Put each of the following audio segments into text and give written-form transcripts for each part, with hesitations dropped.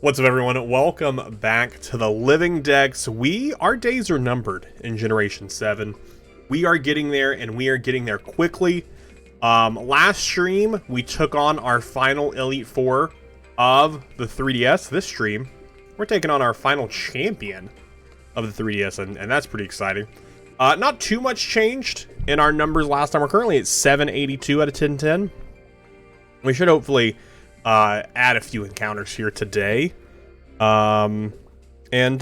What's up, everyone? Welcome back to the Living Dex. Our days are numbered in Generation 7. We are getting there, and we are getting there quickly. Last stream, we took on our final Elite Four of the 3DS. This stream, we're taking on our final champion of the 3DS, and that's pretty exciting. Not too much changed in our numbers last time. We're currently at 782 out of 1010. We should hopefully add a few encounters here today, and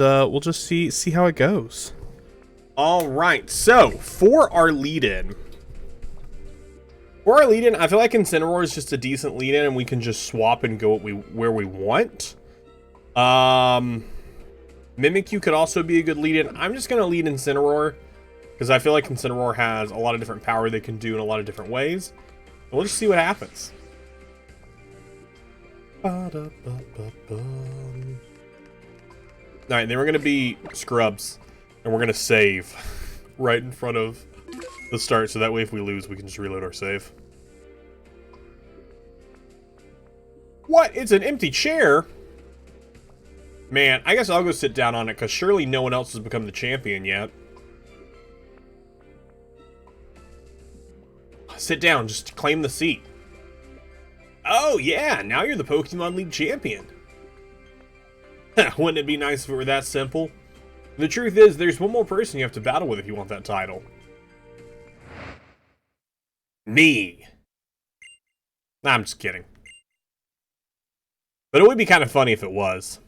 we'll just see how it goes. All right, so for our lead-in, I feel like Incineroar is just a decent lead-in, and we can just swap and go where we want. Mimikyu could also be a good lead-in. I'm just gonna lead Incineroar because I feel like Incineroar has a lot of different power they can do in a lot of different ways. And we'll just see what happens. Alright, then we're gonna be scrubs, and we're gonna save right in front of the start, so that way if we lose, we can just reload our save. What? It's an empty chair? Man, I guess I'll go sit down on it, because surely no one else has become the champion yet. Sit down, just claim the seat. Oh, yeah, now you're the Pokemon League champion. Wouldn't it be nice if it were that simple? The truth is, there's one more person you have to battle with if you want that title. Me. Nah, I'm just kidding. But it would be kind of funny if it was.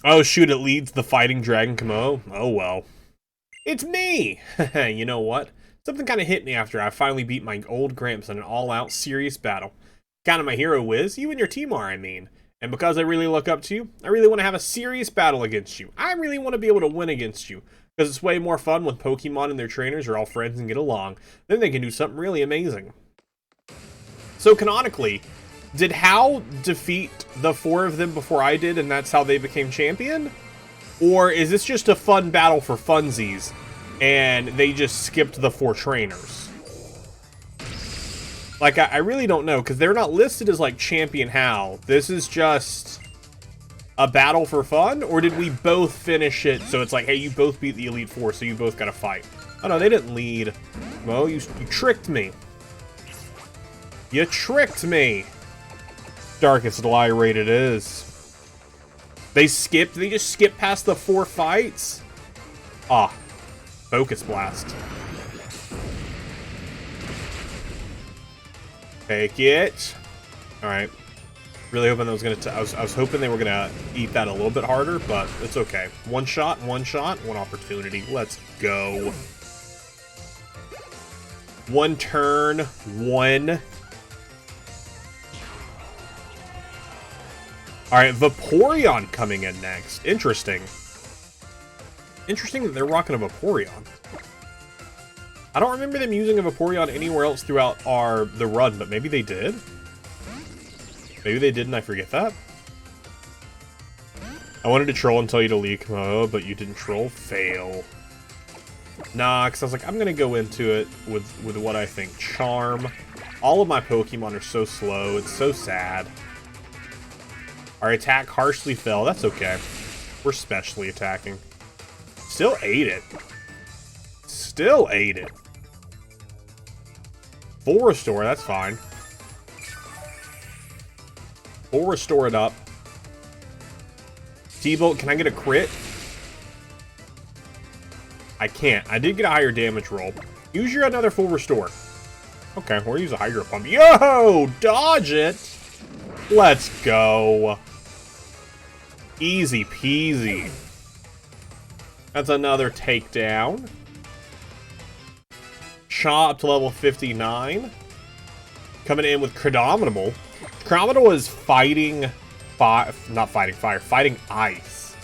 Oh, shoot, it leads the Fighting Dragon Kamo. Oh, well. It's me! You know what? Something kind of hit me after I finally beat my old Gramps in an all-out serious battle. Kind of my hero, Wiz. You and your team are, I mean. And because I really look up to you, I really want to have a serious battle against you. I really want to be able to win against you. Because it's way more fun when Pokemon and their trainers are all friends and get along. Then they can do something really amazing. So canonically, did Hal defeat the four of them before I did and that's how they became champion? Or is this just a fun battle for funsies and they just skipped the four trainers? Like, I really don't know, because they're not listed as, like, Champion Hal. This is just a battle for fun? Or did we both finish it, so it's like, hey, you both beat the Elite Four, so you both gotta fight? Oh, no, they didn't lead. Well, you tricked me. You tricked me. Darkest lie rate it is. They just skipped past the four fights? Ah, Focus Blast. Take it. Alright. Really hoping that was gonna I was hoping they were gonna eat that a little bit harder, but it's okay. One shot, one opportunity. Let's go. One turn, one. Alright, Vaporeon coming in next. Interesting. Interesting that they're rocking a Vaporeon. I don't remember them using a Vaporeon anywhere else throughout the run, but maybe they did? Maybe they did and I forget that? I wanted to troll and tell you to leak Mo, but you didn't troll. Fail. Nah, because I was like, I'm going to go into it with what I think. Charm. All of my Pokemon are so slow. It's so sad. Our attack harshly fell. That's okay. We're specially attacking. Still ate it. Still ate it. Full restore, that's fine. Full restore it up. T-Bolt, can I get a crit? I can't. I did get a higher damage roll. Use your another full restore. Okay, we'll use a Hydro Pump. Yo! Dodge it! Let's go. Easy peasy. That's another takedown. Chop to level 59. Coming in with Cradominable. Cradominable is fighting ice.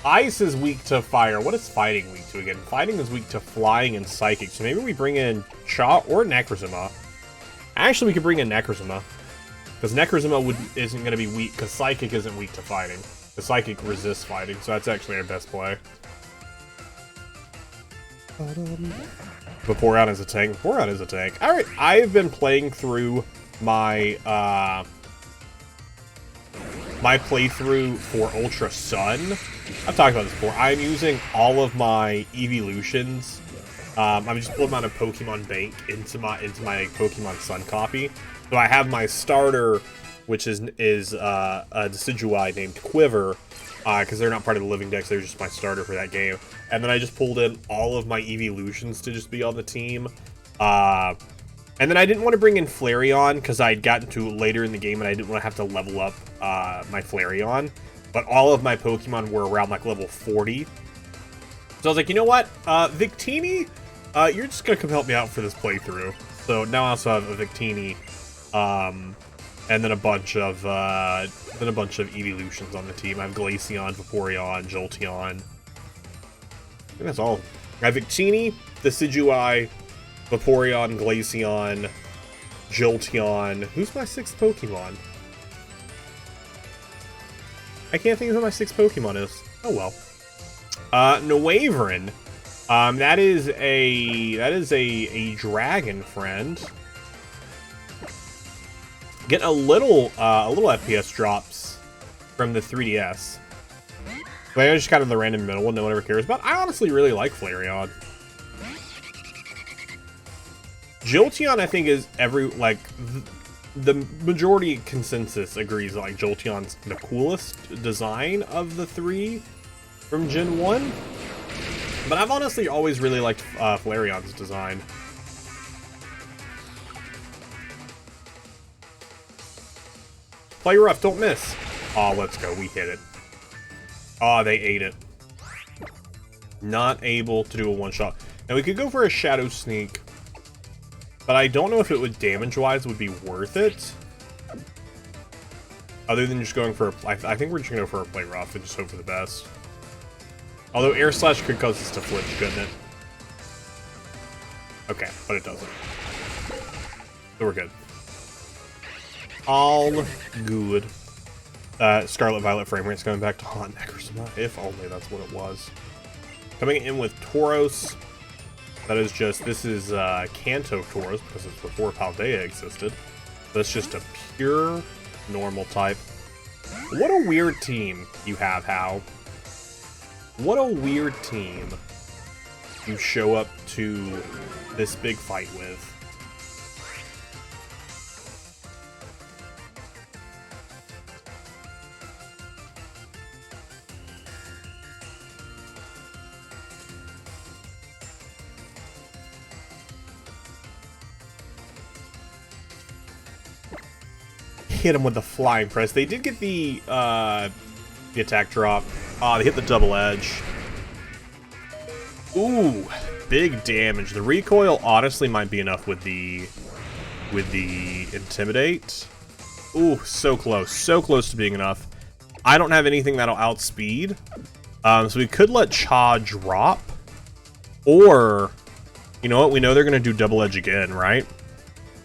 Ice is weak to fire. What is fighting weak to again? Fighting is weak to flying and psychic. So maybe we bring in Chop or Necrozma. Actually, we could bring in Necrozma. Because Necrozma isn't going to be weak, because psychic isn't weak to fighting. The psychic resists fighting, so that's actually our best play. Vaporeon is a tank. Vaporeon is a tank. Alright, I've been playing through my my playthrough for Ultra Sun, I've talked about this before, I'm using all of my evolutions. I'm just pulling out a Pokemon Bank into my Pokemon Sun copy. So I have my starter, which is a Decidueye named Quiver, because they're not part of the Living Dex, they're just my starter for that game. And then I just pulled in all of my evolutions to just be on the team. And then I didn't want to bring in Flareon, because I'd gotten to later in the game and I didn't want to have to level up my Flareon. But all of my Pokemon were around like level 40. So I was like, you know what? Victini, you're just going to come help me out for this playthrough. So now I also have a Victini, and then a bunch of evolutions on the team. I have Glaceon, Vaporeon, Jolteon. I think that's all. I have Victini, Decidueye, Vaporeon, Glaceon, Jolteon. Who's my 6th Pokemon? I can't think of who my 6th Pokemon is. Oh well. Nowaverin. That is a dragon friend. Getting a little FPS drops from the 3DS. But I just got in the random middle one no one ever cares about. I honestly really like Flareon. Jolteon, I think, is the majority consensus agrees that, like, Jolteon's the coolest design of the 3 from Gen 1. But I've honestly always really liked Flareon's design. Play rough, don't miss. Oh, let's go. We hit it. Oh, they ate it. Not able to do a one-shot. Now, we could go for a Shadow Sneak. But I don't know if it would, damage-wise, would be worth it. Other than just going for a... I think we're just going to go for a Play Rough and just hope for the best. Although Air Slash could cause us to flinch, couldn't it? Okay, but it doesn't. So we're good. All good. Scarlet Violet frame rate's going back to haunt Necrozma. If only that's what it was. Coming in with Tauros. That is just, this is Kanto Tauros, because it's before Paldea existed. That's just a pure normal type. What a weird team you have, Hal. What a weird team you show up to this big fight with. Hit him with the flying press. They did get the attack drop. They hit the double edge. Ooh, big damage. The recoil honestly might be enough with the intimidate. Ooh, so close to being enough. I don't have anything that'll outspeed, so we could let Cha drop, or you know what? We know they're gonna do double edge again, right?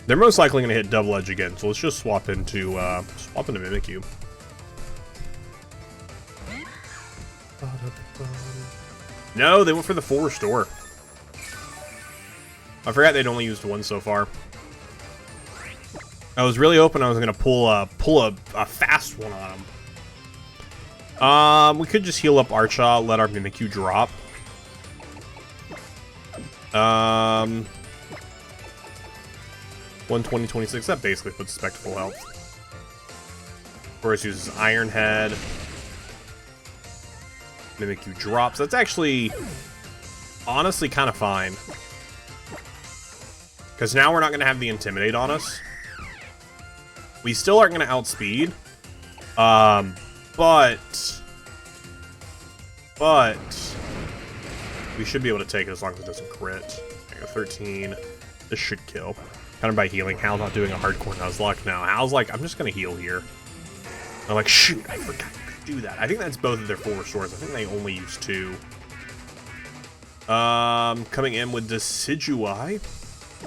They're most likely going to hit double edge again, so let's just swap into Mimikyu. No, they went for the full restore. I forgot they'd only used one so far. I was really hoping I was going to pull a fast one on them. We could just heal up Archa, let our Mimikyu drop. 120, 26, that basically puts Spectacle health. Of course, uses Iron Head. Mimikyu drops. That's actually, honestly, kind of fine. Because now we're not going to have the Intimidate on us. We still aren't going to outspeed. But we should be able to take it as long as it doesn't crit. I got 13. This should kill. Countered by healing. Hal's not doing a hardcore Nuzlocke now. Hal's like, I'm just gonna heal here. I'm like, shoot, I forgot you could do that. I think that's both of their full restores. I think they only use 2. Coming in with Decidueye.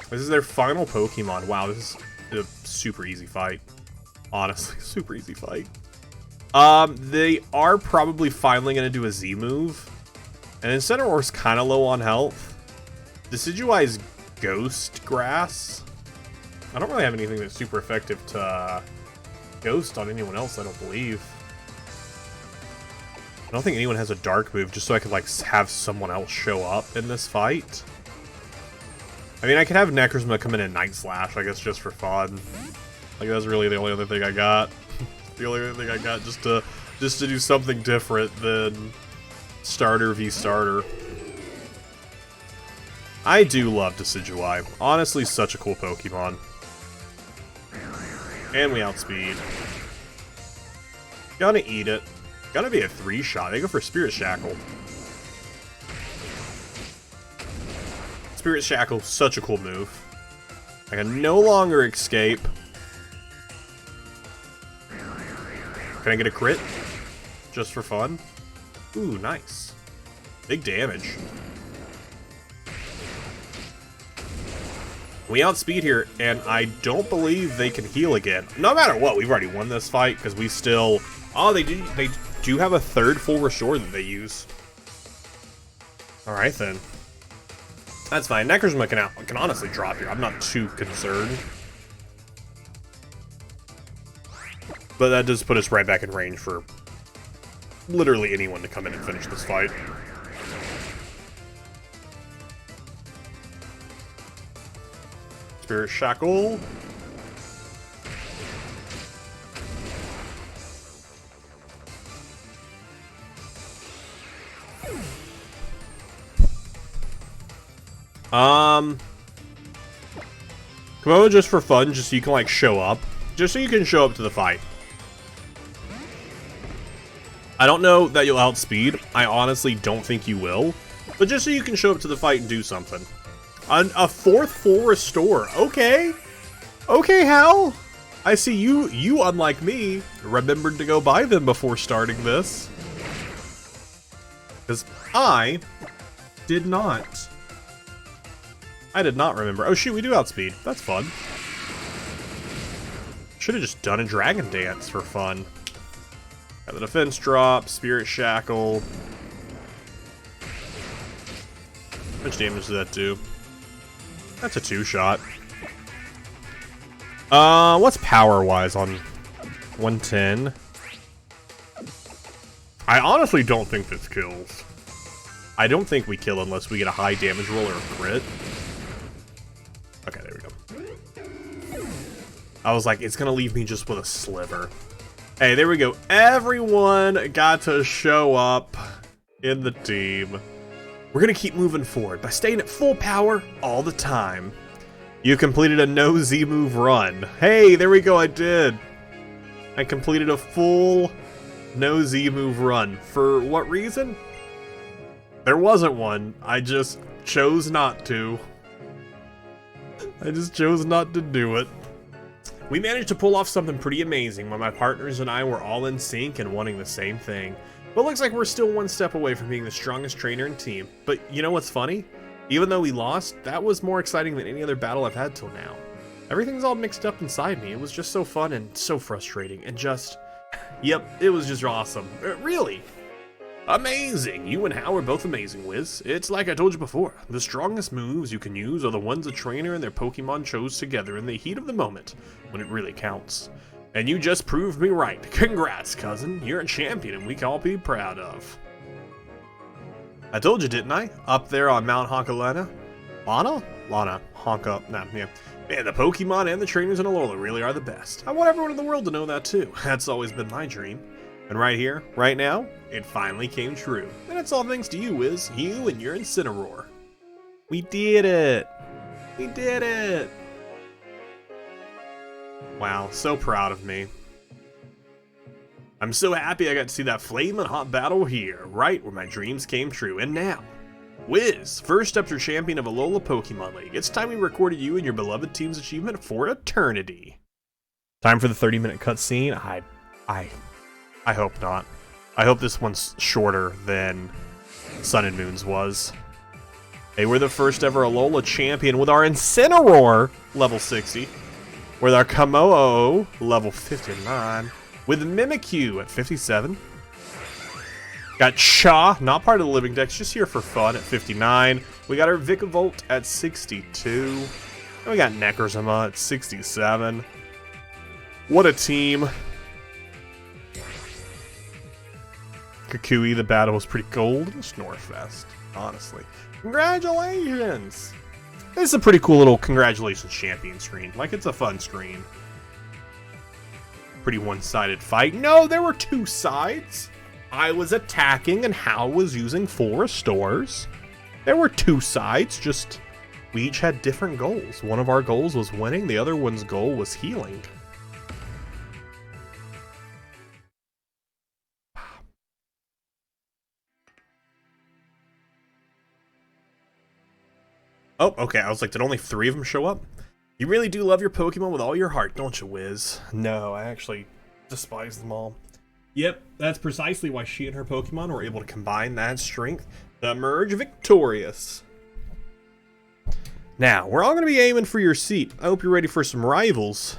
This is their final Pokemon. Wow, this is a super easy fight. Honestly, super easy fight. They are probably finally gonna do a Z move. And Incineroar's kind of low on health. Decidueye's Ghost Grass. I don't really have anything that's super effective to Ghost on anyone else, I don't believe. I don't think anyone has a dark move, just so I could, like, have someone else show up in this fight. I mean, I could have Necrozma come in and Night Slash, I guess, just for fun. Like, that's really the only other thing I got. The only other thing I got just to do something different than starter v starter. I do love Decidueye. Honestly, such a cool Pokemon. And we outspeed. Gonna eat it. Gotta be a 3-shot. They go for Spirit Shackle. Spirit Shackle, such a cool move. I can no longer escape. Can I get a crit? Just for fun? Ooh, nice. Big damage. We outspeed here, and I don't believe they can heal again. No matter what, we've already won this fight, because we still... Oh, they do have a third full restore that they use. Alright, then. That's fine. Necrozma can honestly drop here. I'm not too concerned. But that does put us right back in range for literally anyone to come in and finish this fight. Spirit Shackle. Come over just for fun, just so you can, like, show up. Just so you can show up to the fight. I don't know that you'll outspeed. I honestly don't think you will. But just so you can show up to the fight and do something. A fourth full restore. Okay. Okay, Hal. I see you, unlike me, remembered to go buy them before starting this. Because I did not. I did not remember. Oh shoot, we do outspeed. That's fun. Should have just done a Dragon Dance for fun. Got the defense drop, Spirit Shackle. How much damage does that do? That's a 2-shot. What's power-wise on 110? I honestly don't think this kills. I don't think we kill unless we get a high damage roll or a crit. Okay, there we go. I was like, it's gonna leave me just with a sliver. Hey, there we go. Everyone got to show up in the team. We're gonna keep moving forward by staying at full power all the time. You completed a no Z move run. Hey, there we go, I did. I completed a full no Z move run. For what reason? There wasn't one. I just chose not to. I just chose not to do it. We managed to pull off something pretty amazing when my partners and I were all in sync and wanting the same thing. But looks like we're still one step away from being the strongest trainer and team. But you know what's funny? Even though we lost, that was more exciting than any other battle I've had till now. Everything's all mixed up inside me. It was just so fun and so frustrating and just... Yep, it was just awesome. Really. Amazing! You and Hal are both amazing, Wiz. It's like I told you before. The strongest moves you can use are the ones a trainer and their Pokemon chose together in the heat of the moment, when it really counts. And you just proved me right. Congrats, cousin. You're a champion and we can all be proud of. I told you, didn't I? Up there on Mount Honkalana? Lana? Honka. Nah, yeah. Man, the Pokemon and the trainers in Alola really are the best. I want everyone in the world to know that too. That's always been my dream. And right here, right now, it finally came true. And it's all thanks to you, Wiz. You and your Incineroar. We did it! We did it! Wow, so proud of me. I'm so happy I got to see that flaming hot battle here, right where my dreams came true. And now, Wiz, first up to champion of Alola Pokemon League. It's time we recorded you and your beloved team's achievement for eternity. Time for the 30-minute cutscene. I hope not. I hope this one's shorter than Sun and Moon's was. Hey, we're the first ever Alola champion with our Incineroar, level 60. With our Kamoo, level 59. With Mimikyu at 57. Got Cha, not part of the Living Dex, just here for fun at 59. We got our Vikavolt at 62. And we got Necrozma at 67. What a team. Kukui, the battle was pretty cold. Snorefest, honestly. Congratulations! This is a pretty cool little congratulations champion screen. Like, it's a fun screen. Pretty one-sided fight. No, there were two sides. I was attacking and Hal was using full restores. There were two sides, just we each had different goals. One of our goals was winning, the other one's goal was healing. Oh, okay, I was like, did only 3 of them show up? You really do love your Pokemon with all your heart, don't you, Wiz? No, I actually despise them all. Yep, that's precisely why she and her Pokemon were able to combine that strength to emerge victorious. Now, we're all going to be aiming for your seat. I hope you're ready for some rivals.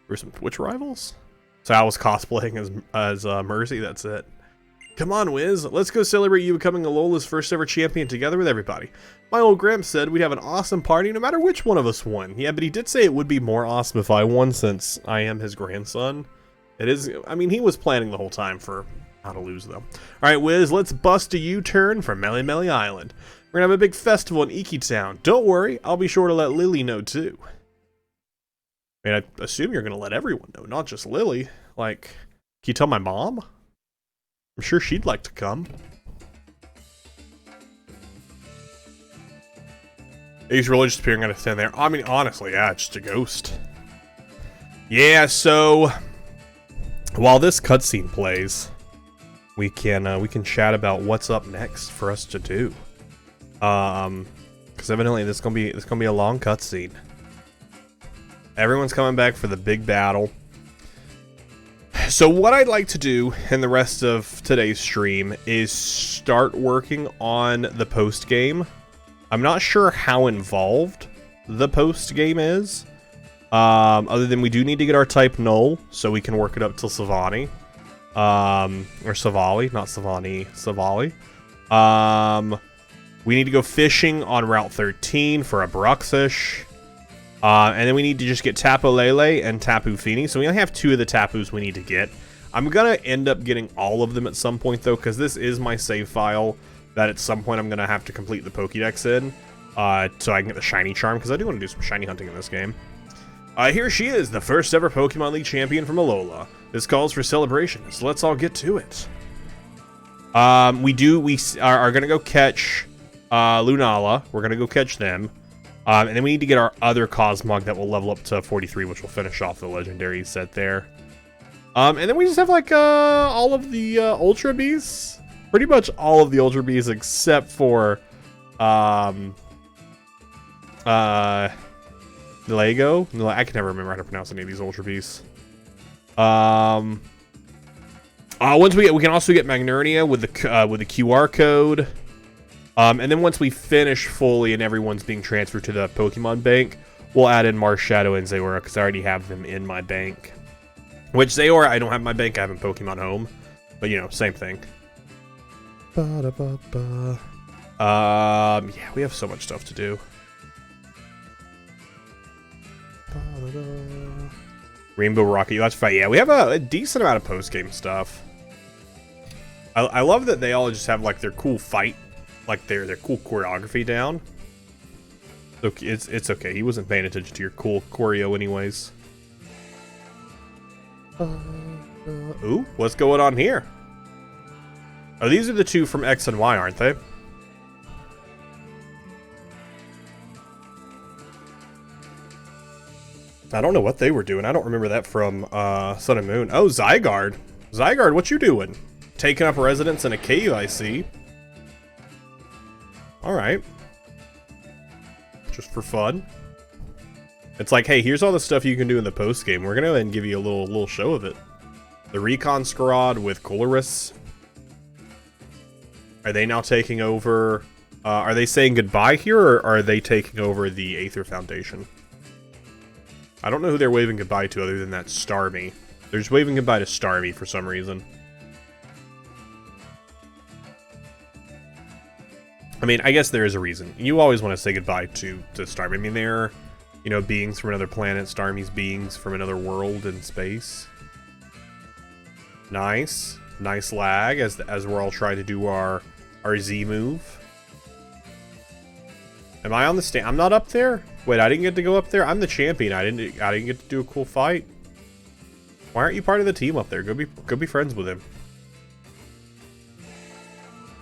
For some Twitch rivals? So I was cosplaying as Mercy, that's it. Come on, Wiz, let's go celebrate you becoming Alola's first ever champion together with everybody. My old Gramps said we'd have an awesome party no matter which one of us won. Yeah, but he did say it would be more awesome if I won since I am his grandson. It is, I mean, he was planning the whole time for how to lose, though. Alright, Wiz, let's bust a U-turn for Melly Melly Island. We're gonna have a big festival in Iki Town. Don't worry, I'll be sure to let Lily know, too. I mean, I assume you're gonna let everyone know, not just Lily. Like, can you tell my mom? I'm sure she'd like to come. He's really just appearing out of thin there. I mean, honestly, yeah, it's just a ghost. Yeah, so while this cutscene plays, we can chat about what's up next for us to do. Because evidently this is gonna be a long cutscene. Everyone's coming back for the big battle. So what I'd like to do in the rest of today's stream is start working on the post game. I'm not sure how involved the post game is. Other than we do need to get our type null so we can work it up till Savani. Or Savali, not Savani, Savali. We need to go fishing on Route 13 for a Bruxish. And then we need to just get Tapu Lele and Tapu Fini. So we only have 2 of the Tapus we need to get. I'm going to end up getting all of them at some point, though, because this is my save file that at some point I'm going to have to complete the Pokédex in. So I can get the Shiny Charm, because I do want to do some Shiny hunting in this game. Here she is, the first ever Pokemon League champion from Alola. This calls for celebration, so let's all get to it. We are going to go catch Lunala. We're going to go catch them. And then we need to get our other Cosmog that will level up to 43, which will finish off the legendary set there. And then we just have, like, all of the Ultra Bees. Pretty much all of the Ultra Bees except for Lego. I can never remember how to pronounce any of these Ultra Bees. Once we can also get Magnernia with the QR code. And then once we finish fully and everyone's being transferred to the Pokemon Bank, we'll add in Marshadow and Zaora because I already have them in my bank. Which Zaora, I don't have in my bank, I have in Pokemon Home. But, you know, same thing. Yeah, we have so much stuff to do. Rainbow Rocket, that's fine. Yeah, we have a decent amount of post-game stuff. I love that they all just have, like, their cool fight. Like their cool choreography down. Okay, it's okay. He wasn't paying attention to your cool choreo anyways. Ooh, what's going on here? Oh, these are the 2 from X and Y, aren't they? I don't know what they were doing. I don't remember that from Sun and Moon. Oh, Zygarde. Zygarde, what you doing? Taking up residence in a cave, I see. Alright. Just for fun. It's like, hey, here's all the stuff you can do in the post game. We're gonna then give you a little show of it. The Recon Squad with Colorus. Are they now taking over? Are they saying goodbye here, or are they taking over the Aether Foundation? I don't know who they're waving goodbye to other than that Starmie. They're just waving goodbye to Starmie for some reason. I mean, I guess there is a reason. You always want to say goodbye to Starmie. I mean, they're, you know, beings from another planet. Starmie's beings from another world in space. Nice. Nice lag as we're all trying to do our Z move. Am I on the stand? I'm not up there? Wait, I didn't get to go up there? I'm the champion. I didn't get to do a cool fight. Why aren't you part of the team up there? Go be friends with him.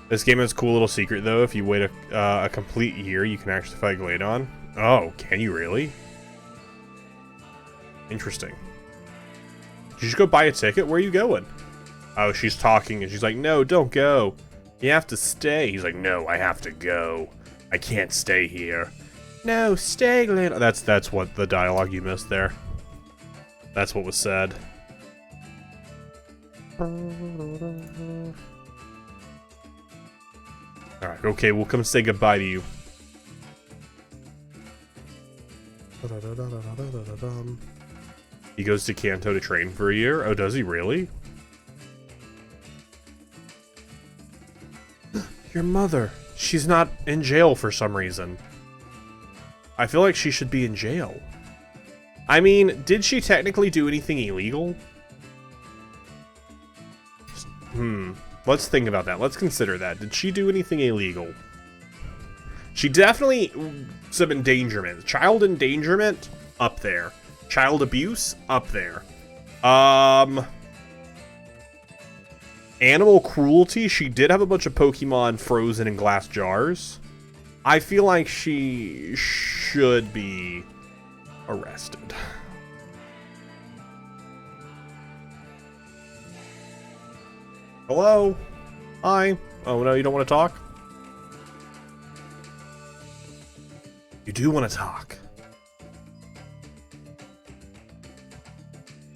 This game has a cool little secret though. If you wait a complete year, you can actually fight Glaydon. Oh, can you really? Interesting. Did you just go buy a ticket? Where are you going? Oh, she's talking and she's like, no, don't go. You have to stay. He's like, no, I have to go. I can't stay here. No, stay, Glaydon. That's what the dialogue you missed there. That's what was said. Alright, okay, we'll come say goodbye to you. He goes to Kanto to train for a year? Oh, does he really? Your mother. She's not in jail for some reason. I feel like she should be in jail. I mean, did she technically do anything illegal? Let's think about that. Let's consider that. Did she do anything illegal? She definitely... Some endangerment. Child endangerment? Up there. Child abuse? Up there. Animal cruelty? She did have a bunch of Pokemon frozen in glass jars. I feel like she should be arrested. Hello? Hi? Oh, no, you don't want to talk? You do want to talk.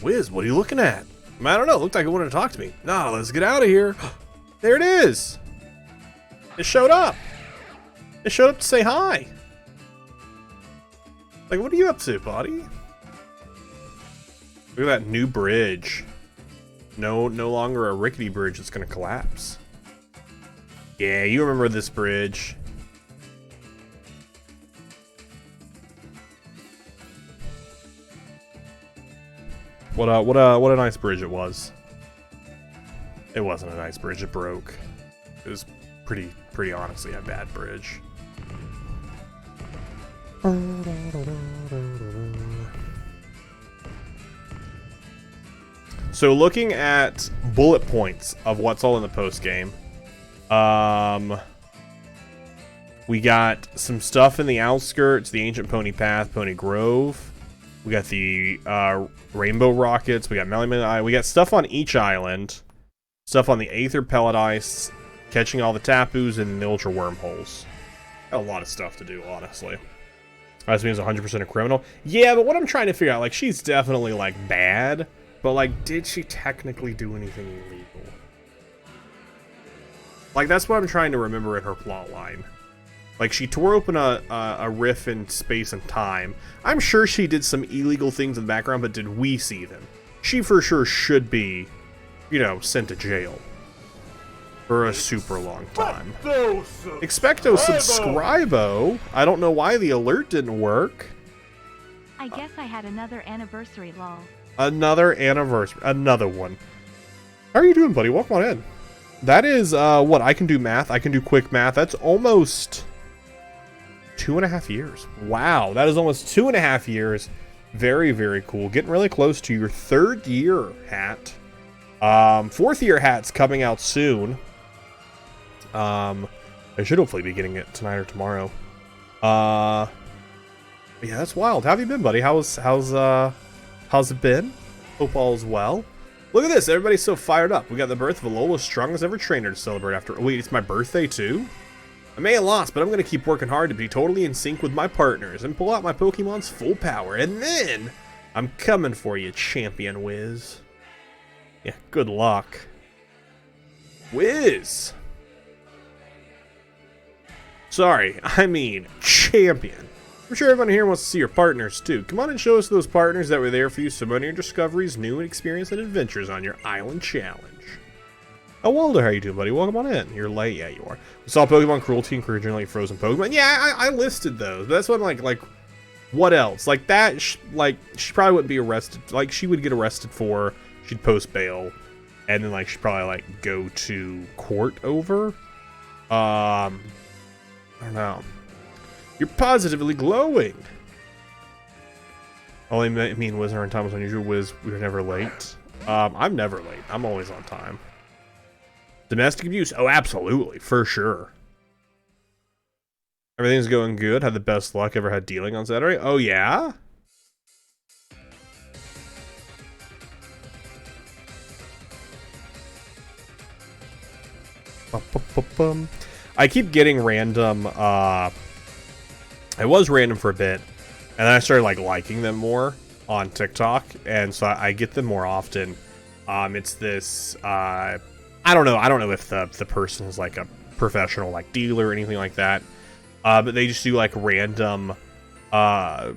Wiz, what are you looking at? I don't know, it looked like it wanted to talk to me. No, let's get out of here. There it is. It showed up. It showed up to say hi. Like, what are you up to, buddy? Look at that new bridge. No longer a rickety bridge that's gonna collapse. Yeah, you remember this bridge. What a nice bridge it was. It wasn't a nice bridge, it broke. It was pretty honestly a bad bridge. So looking at bullet points of what's all in the post game, we got some stuff in the outskirts, the Ancient Pony Path, Pony Grove. We got the Rainbow Rockets. We got Melemele Island. We got stuff on each island, stuff on the Aether Pellet Ice, catching all the Tapus and the Ultra Wormholes. Got a lot of stuff to do, honestly. That means 100% a criminal. Yeah, but what I'm trying to figure out, like, she's definitely like bad. But, like, did she technically do anything illegal? Like, that's what I'm trying to remember in her plot line. Like, she tore open a rift in space and time. I'm sure she did some illegal things in the background, but did we see them? She for sure should be, you know, sent to jail. For a super long time. Expecto subscribo. I don't know why the alert didn't work. I guess I had another anniversary, lol. Another anniversary. Another one. How are you doing, buddy? Welcome on in. That is, what? I can do math. I can do quick math. That's almost 2.5 years. Wow. That is almost 2.5 years. Very, very cool. Getting really close to your 3rd year hat. 4th year hat's coming out soon. I should hopefully be getting it tonight or tomorrow. Yeah, that's wild. How have you been, buddy? How's it been? Hope all's well. Look at this. Everybody's so fired up. We got the birth of Alola's strongest ever trainer to celebrate after... Wait, it's my birthday too? I may have lost, but I'm going to keep working hard to be totally in sync with my partners and pull out my Pokemon's full power. And then, I'm coming for you, Champion Wiz. Yeah, good luck. Wiz! Sorry, I mean Champion. I'm sure everyone here wants to see your partners too. Come on and show us those partners that were there for you some of your discoveries, new experience, and adventures on your island challenge. Oh, Waldo, how you doing, buddy? Welcome on in. You're late. Yeah, you are. We saw Pokemon cruelty, encouraging like frozen Pokemon. Yeah, I listed those. But that's what like, what else? Like that, she probably wouldn't be arrested. Like, she would get arrested for, she'd post bail, and then like she'd probably like go to court over. I don't know. You're positively glowing. Only mean was our time was unusual. Was we were never late. I'm never late. I'm always on time. Domestic abuse? Oh, absolutely, for sure. Everything's going good. Had the best luck ever had dealing on Saturday. Oh yeah. I keep getting random, I was random for a bit, and then I started, like, liking them more on TikTok, and so I get them more often. It's this, I don't know if the person is, like, a professional, like, dealer or anything like that, but they just do, like, random,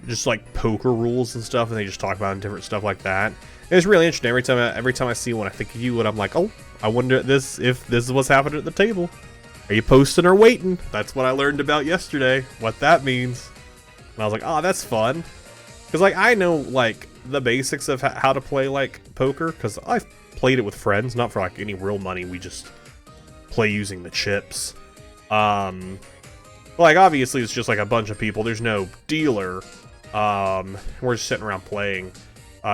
just, like, poker rules and stuff, and they just talk about different stuff like that. And it's really interesting. Every time I see one, I think of you, and I'm like, oh, I wonder if this is what's happening at the table. Are you posting or waiting? That's what I learned about yesterday, what that means. And I was like, oh, that's fun. Because, like, I know, like, the basics of how to play, like, poker. Because I've played it with friends, not for, like, any real money. We just play using the chips. Like, obviously, it's just, like, a bunch of people. There's no dealer. We're just sitting around playing.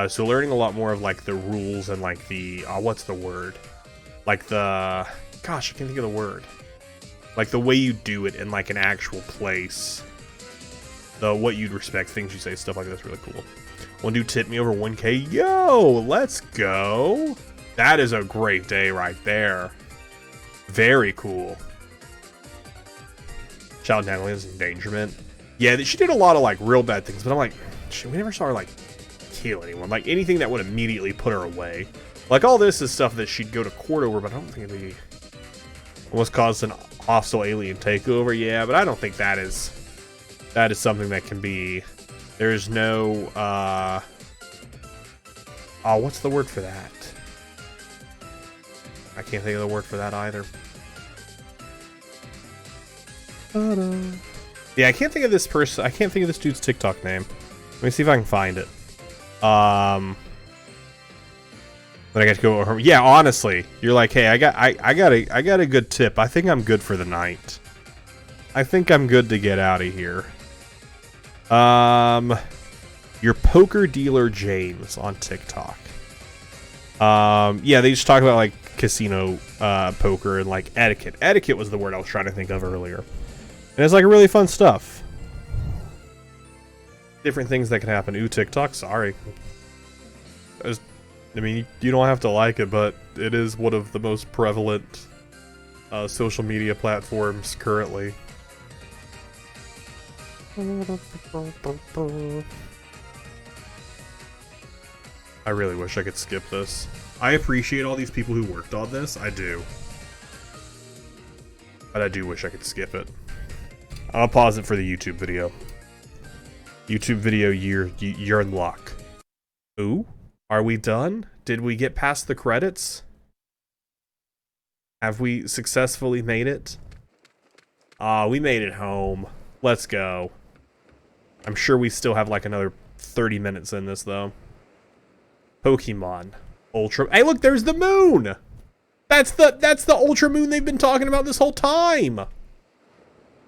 So learning a lot more of, like, the rules and, like, the... what's the word? Like, the... Gosh, I can't think of the word. Like, the way you do it in, like, an actual place. What you'd respect, things you say, stuff like that's really cool. One dude tipped me over 1K. Yo, let's go. That is a great day right there. Very cool. Child Natalie's endangerment. Yeah, she did a lot of, like, real bad things, but I'm like, we never saw her, like, kill anyone. Like, anything that would immediately put her away. Like, all this is stuff that she'd go to court over, but I don't think it'd be... Almost caused an hostile alien takeover. Yeah, but I don't think that is something that can be... There's no, oh, what's the word for that? I can't think of the word for that either. Yeah, I can't think of this person. I can't think of this dude's TikTok name. Let me see if I can find it. But I got to go over. Yeah, honestly, you're like, hey, I got a good tip. I think I'm good for the night. I think I'm good to get out of here. Your poker dealer James on TikTok. Yeah, they just talk about like casino poker and like etiquette. Etiquette was the word I was trying to think of earlier. And it's like really fun stuff. Different things that can happen. Ooh, TikTok, sorry. I mean, you don't have to like it, but it is one of the most prevalent social media platforms currently. I really wish I could skip this. I appreciate all these people who worked on this. I do. But I do wish I could skip it. I'll pause it for the YouTube video. YouTube video, you're in luck. Ooh, are we done? Did we get past the credits? Have we successfully made it? We made it home. Let's go. I'm sure we still have like another 30 minutes in this though. Pokemon Ultra. Hey, look, there's the moon. That's the Ultra Moon they've been talking about this whole time.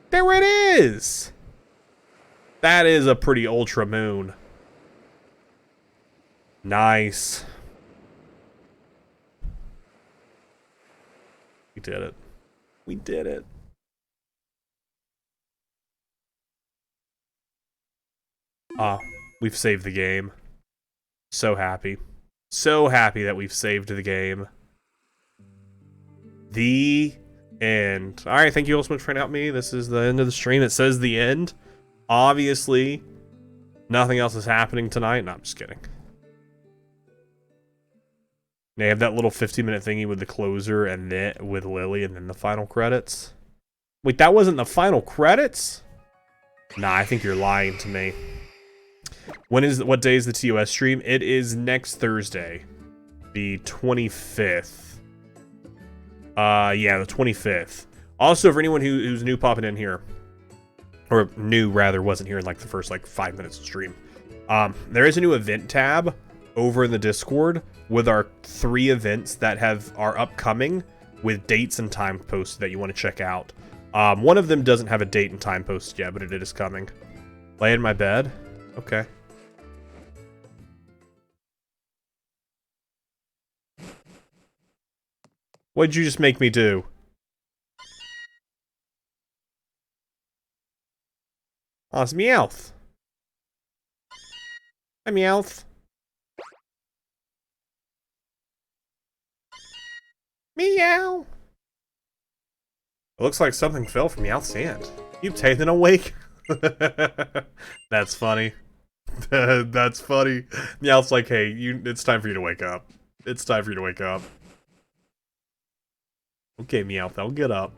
There it is. That is a pretty Ultra Moon. Nice. We did it. We did it. We've saved the game. So happy. So happy that we've saved the game. The end. Alright, thank you all so much for hanging out with me. This is the end of the stream. It says the end. Obviously, nothing else is happening tonight. No, I'm just kidding. They have that little 15-minute thingy with the closer and then with Lily and then the final credits. Wait, that wasn't the final credits? Nah, I think you're lying to me. What day is the TOS stream? It is next Thursday, the 25th. Yeah, the 25th. Also, for anyone who's new popping in here, or new rather, wasn't here in like the first like 5 minutes of stream. There is a new event tab over in the Discord with our 3 events that are upcoming with dates and time posted that you want to check out. One of them doesn't have a date and time posted yet, but it is coming. Lay in my bed? Okay. What'd you just make me do? Oh, it's Meowth. Hi, Meowth. Meow. It looks like something fell from Meowth's hand. You taken awake? That's funny. That's funny. Meowth's like, hey, it's time for you to wake up. It's time for you to wake up. Okay, Meowth, I'll get up.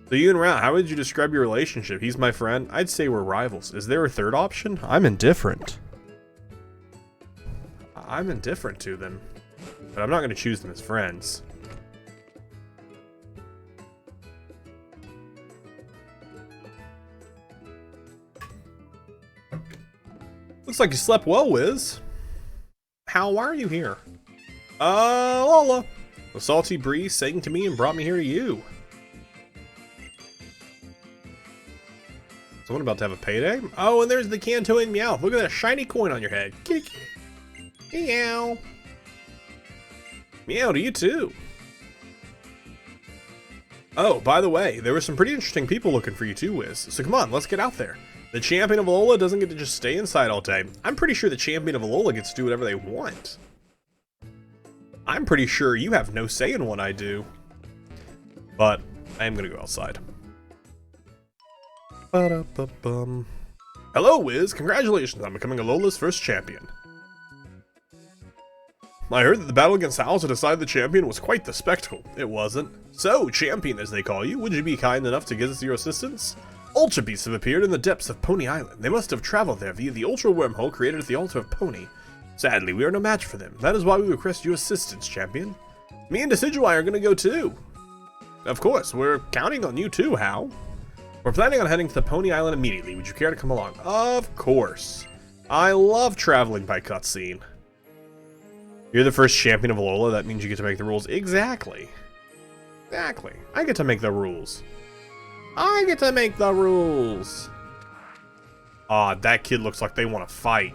So you and Rao, how would you describe your relationship? He's my friend. I'd say we're rivals. Is there a third option? I'm indifferent. I'm indifferent to them. But I'm not going to choose them as friends. Looks like you slept well, Wiz. How are you here? Lola. A salty breeze sang to me and brought me here to you. Someone about to have a payday? Oh, and there's the Kanto and Meowth. Look at that shiny coin on your head. Kitty, kitty. Meow. Meow to you too. Oh, by the way, there were some pretty interesting people looking for you too, Wiz. So come on, let's get out there. The champion of Alola doesn't get to just stay inside all day. I'm pretty sure the champion of Alola gets to do whatever they want. I'm pretty sure you have no say in what I do. But I am gonna go outside. Ba-da-ba-bum. Hello, Wiz. Congratulations on becoming Alola's first champion. I heard that the battle against Owls to decide the champion was quite the spectacle. It wasn't. So, champion as they call you, would you be kind enough to give us your assistance? Ultra Beasts have appeared in the depths of Pony Island. They must have traveled there via the Ultra Wormhole created at the Altar of Pony. Sadly, we are no match for them. That is why we request your assistance, champion. Me and Decidueye are gonna go too. Of course, we're counting on you too, Hal. We're planning on heading to the Pony Island immediately. Would you care to come along? Of course. I love traveling by cutscene. You're the first champion of Alola, that means you get to make the rules. Exactly. Exactly. I get to make the rules. I get to make the rules. Aw, that kid looks like they want to fight.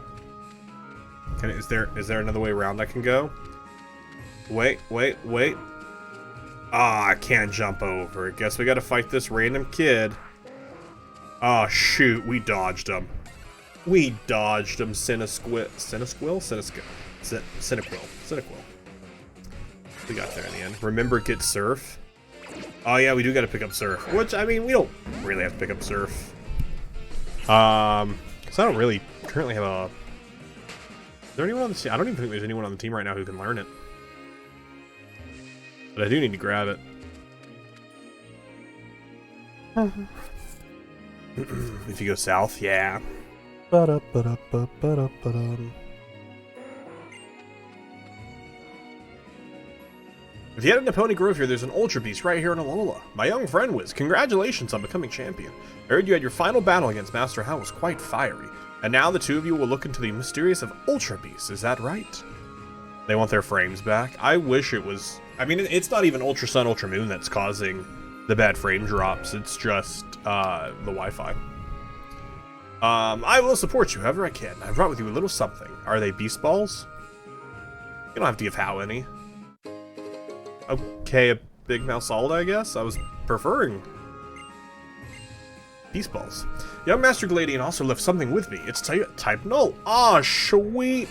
Is there another way around I can go? Wait. Ah, I can't jump over. Guess we gotta fight this random kid. Oh shoot, we dodged him. We dodged him, Cinequil. We got there in the end. Remember, get Surf. Oh yeah, we do gotta pick up Surf. Which, I mean, we don't really have to pick up Surf. Because I don't really currently have a... Is there anyone on the team? I don't even think there's anyone on the team right now who can learn it. But I do need to grab it. If you go south, yeah. If you head into Pony Grove here, there's an Ultra Beast right here in Alola. My young friend Wiz, congratulations on becoming champion. I heard you had your final battle against Master Hal was quite fiery. And now the two of you will look into the mysterious of Ultra Beasts, is that right? They want their frames back. I wish it was... I mean, it's not even Ultra Sun, Ultra Moon that's causing the bad frame drops. It's just the Wi-Fi. I will support you however I can. I brought with you a little something. Are they Beast Balls? You don't have to give Hal any. Okay, a Big Mouth Solid, I guess? I was preferring Beast Balls. Young Master Gladian also left something with me. It's type Null. Ah, sweet.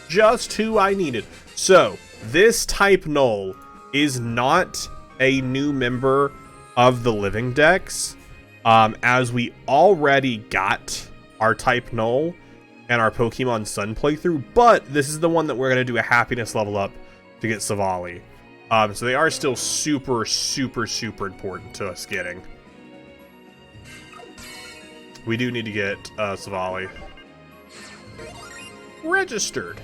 Just who I needed. So, this type Null is not a new member of the Living Dex, as we already got our type Null and our Pokemon Sun playthrough, but this is the one that we're going to do a happiness level up to get Savali. So they are still super, super, super important to us getting. We do need to get Savali registered.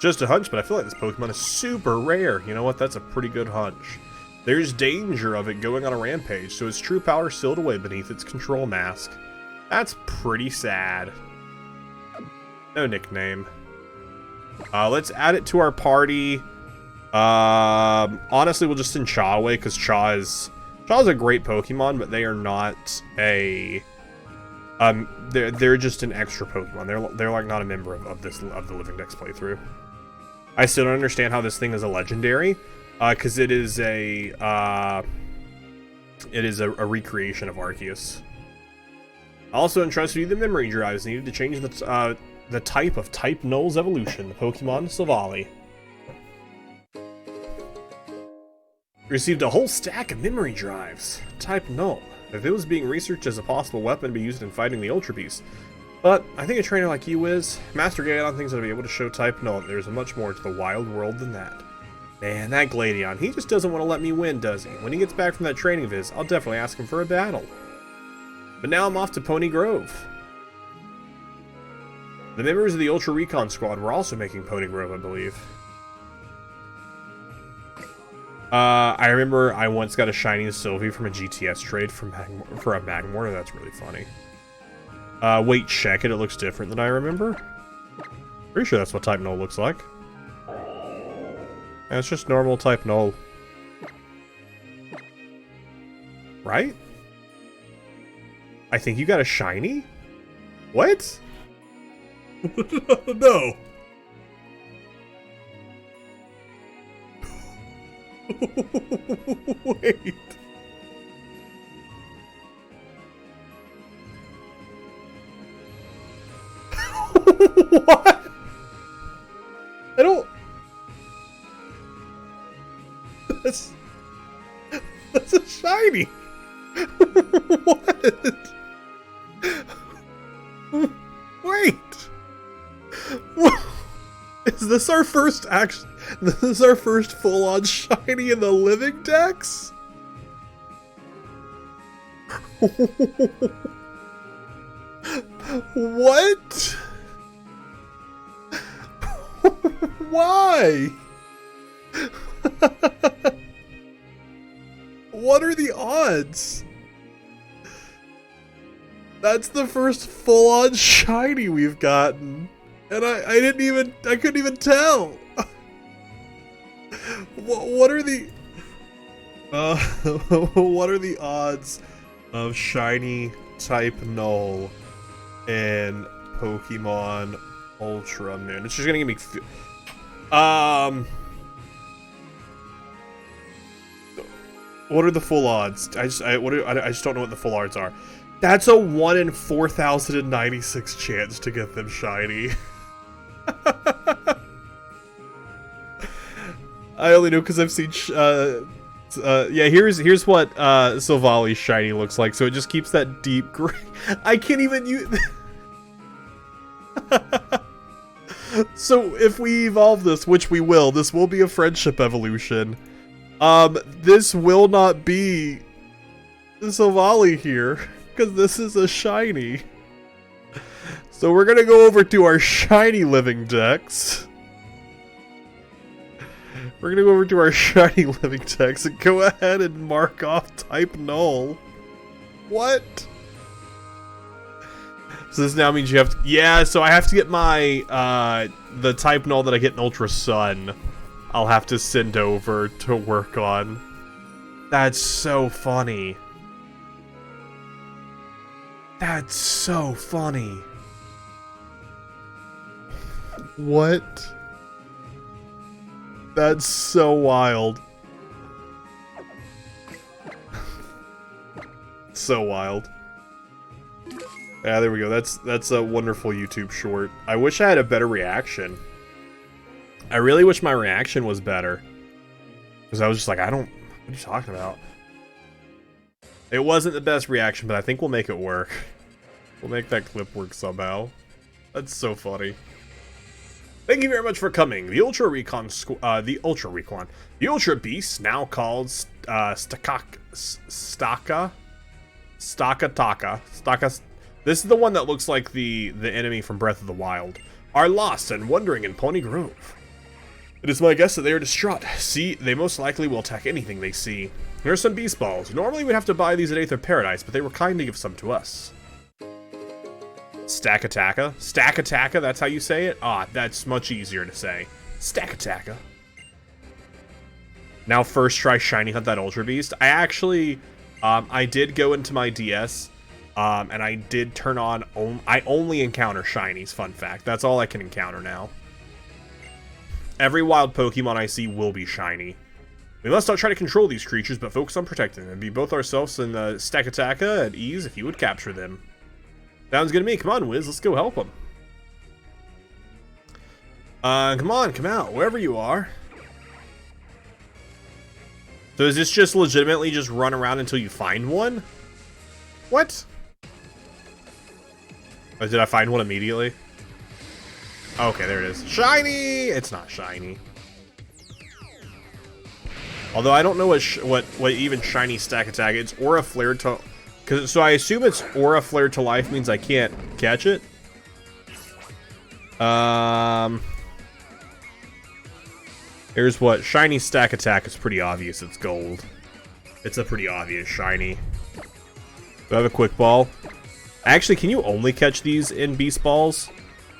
Just a hunch, but I feel like this Pokemon is super rare. You know what? That's a pretty good hunch. There's danger of it going on a rampage, so its true power sealed away beneath its control mask. That's pretty sad. No nickname. Let's add it to our party. Honestly, we'll just send Cha away, because Cha's a great Pokemon, but they are not a... they're just an extra Pokemon. They're like not a member of the Living Dex playthrough. I still don't understand how this thing is a legendary, because it is a recreation of Arceus. Also entrusted you the memory drives needed to change the type of Type Null's evolution, the Pokemon Silvally. Received a whole stack of memory drives. Type Null. If it was being researched as a possible weapon to be used in fighting the Ultra Beast. But I think a trainer like you is. Master Galadon thinks it'll be able to show Type Null that there's much more to the wild world than that. Man, that Gladion, he just doesn't want to let me win, does he? When he gets back from that training of his, I'll definitely ask him for a battle. But now I'm off to Pony Grove. The members of the Ultra Recon Squad were also making Pony Grove, I believe. I remember I once got a shiny Sylvie from a GTS trade for a Magmortar. That's really funny. Wait, check it. It looks different than I remember. Pretty sure that's what Type Null looks like. Yeah, it's just normal Type Null. Right? I think you got a shiny? What? No. Wait. What? I don't... That's a shiny. What? Wait. Is this our first action? This is our first full-on shiny in the Living Dex? What? Why? What are the odds? That's the first full-on shiny we've gotten. And I couldn't even tell. What are the what are the odds of shiny Type Null and Pokemon Ultra Moon? It's just gonna give me what are the full odds? I just don't know what the full odds are. That's a 1 in 4,096 chance to get them shiny. I only know because I've seen. Yeah, here's what Silvally shiny looks like. So it just keeps that deep green. I can't even use. So if we evolve this, which we will, this will be a friendship evolution. This will not be Silvally here because this is a shiny. So we're gonna go over to our shiny Living Dex. We're gonna go over to our shiny Living Dex and go ahead and mark off Type Null. What? So this now means you have to... Yeah, so I have to get my, the Type Null that I get in Ultra Sun. I'll have to send over to work on. That's so funny. That's so funny. What? That's so wild. So wild. Yeah, there we go. That's a wonderful YouTube short. I wish I had a better reaction. I really wish my reaction was better. Because I was just like, what are you talking about? It wasn't the best reaction, but I think we'll make it work. We'll make that clip work somehow. That's so funny. Thank you very much for coming. The Ultra Beast, now called Stakataka. This is the one that looks like the enemy from Breath of the Wild. Are lost and wandering in Pony Grove. It is my guess that they are distraught. See, they most likely will attack anything they see. Here are some beast balls. Normally we'd have to buy these at Aether Paradise, but they were kind to give some to us. Stack-a-taka? Stack-a-taka, that's how you say it? Ah, that's much easier to say. Stack-a-taka. Now first try Shiny Hunt that Ultra Beast. I actually, I did go into my DS, and I did turn on, I only encounter Shinies, fun fact. That's all I can encounter now. Every wild Pokemon I see will be shiny. We must not try to control these creatures, but focus on protecting them. Be both ourselves and the Stack-a-taka at ease if you would capture them. Sounds good to me. Come on, Wiz. Let's go help them. Come on. Come out. Wherever you are. So is this just legitimately just run around until you find one? What? Oh, did I find one immediately? Okay, there it is. Shiny! It's not shiny. Although I don't know what even shiny Stack-a-taka. It's Aura Flare to... So I assume it's Aura Flare to life means I can't catch it. Here's what. Shiny Stack-a-taka is pretty obvious. It's gold. It's a pretty obvious shiny. Do I have a quick ball? Actually, can you only catch these in Beast Balls?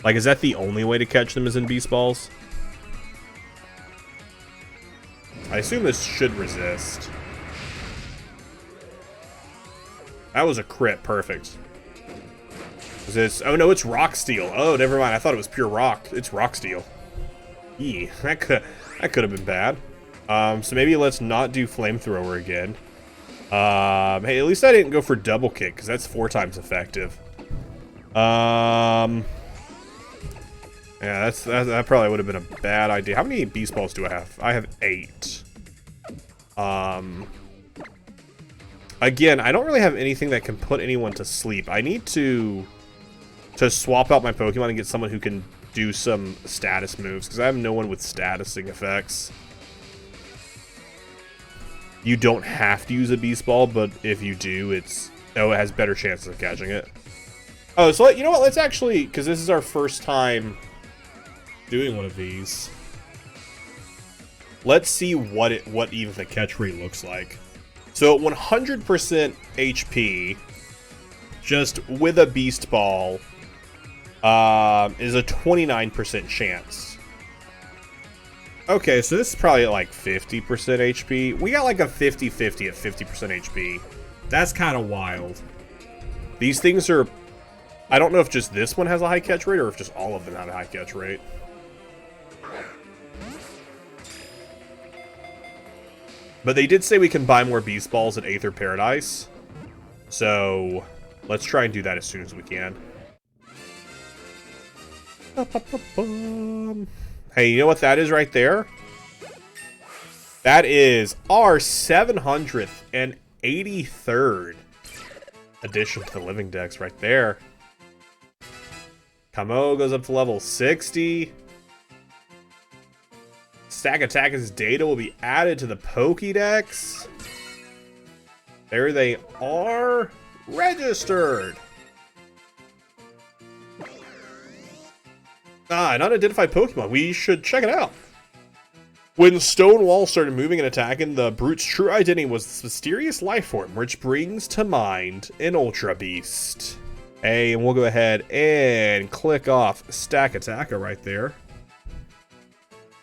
Like, is that the only way to catch them is in Beast Balls? I assume this should resist. That was a crit. Perfect. Is this... Oh, no, it's Rock Steel. Oh, never mind. I thought it was pure rock. It's Rock Steel. Eee, that could have been bad. So maybe let's not do Flamethrower again. Hey, at least I didn't go for Double Kick, because that's 4 times effective. Yeah, that probably would have been a bad idea. How many Beast Balls do I have? I have 8. Again, I don't really have anything that can put anyone to sleep. I need to swap out my Pokemon and get someone who can do some status moves, because I have no one with statusing effects. You don't have to use a Beast Ball, but if you do, it has better chances of catching it. Oh, so you know what? Let's actually, because this is our first time doing one of these. Let's see what even the catch rate looks like. So at 100% HP, just with a Beast Ball, is a 29% chance. Okay, so this is probably at like 50% HP. We got like a 50-50 at 50% HP. That's kind of wild. These things are... I don't know if just this one has a high catch rate or if just all of them have a high catch rate. But they did say we can buy more Beast Balls at Aether Paradise. So, let's try and do that as soon as we can. Hey, you know what that is right there? That is our 783rd addition to the Living Dex right there. Kamo goes up to level 60. Stack-a-taka's data will be added to the Pokédex. There they are. Registered. An unidentified Pokemon. We should check it out. When Stonewall started moving and attacking, the Brute's true identity was this mysterious life form, which brings to mind an Ultra Beast. Hey, and we'll go ahead and click off Stack-a-taka right there.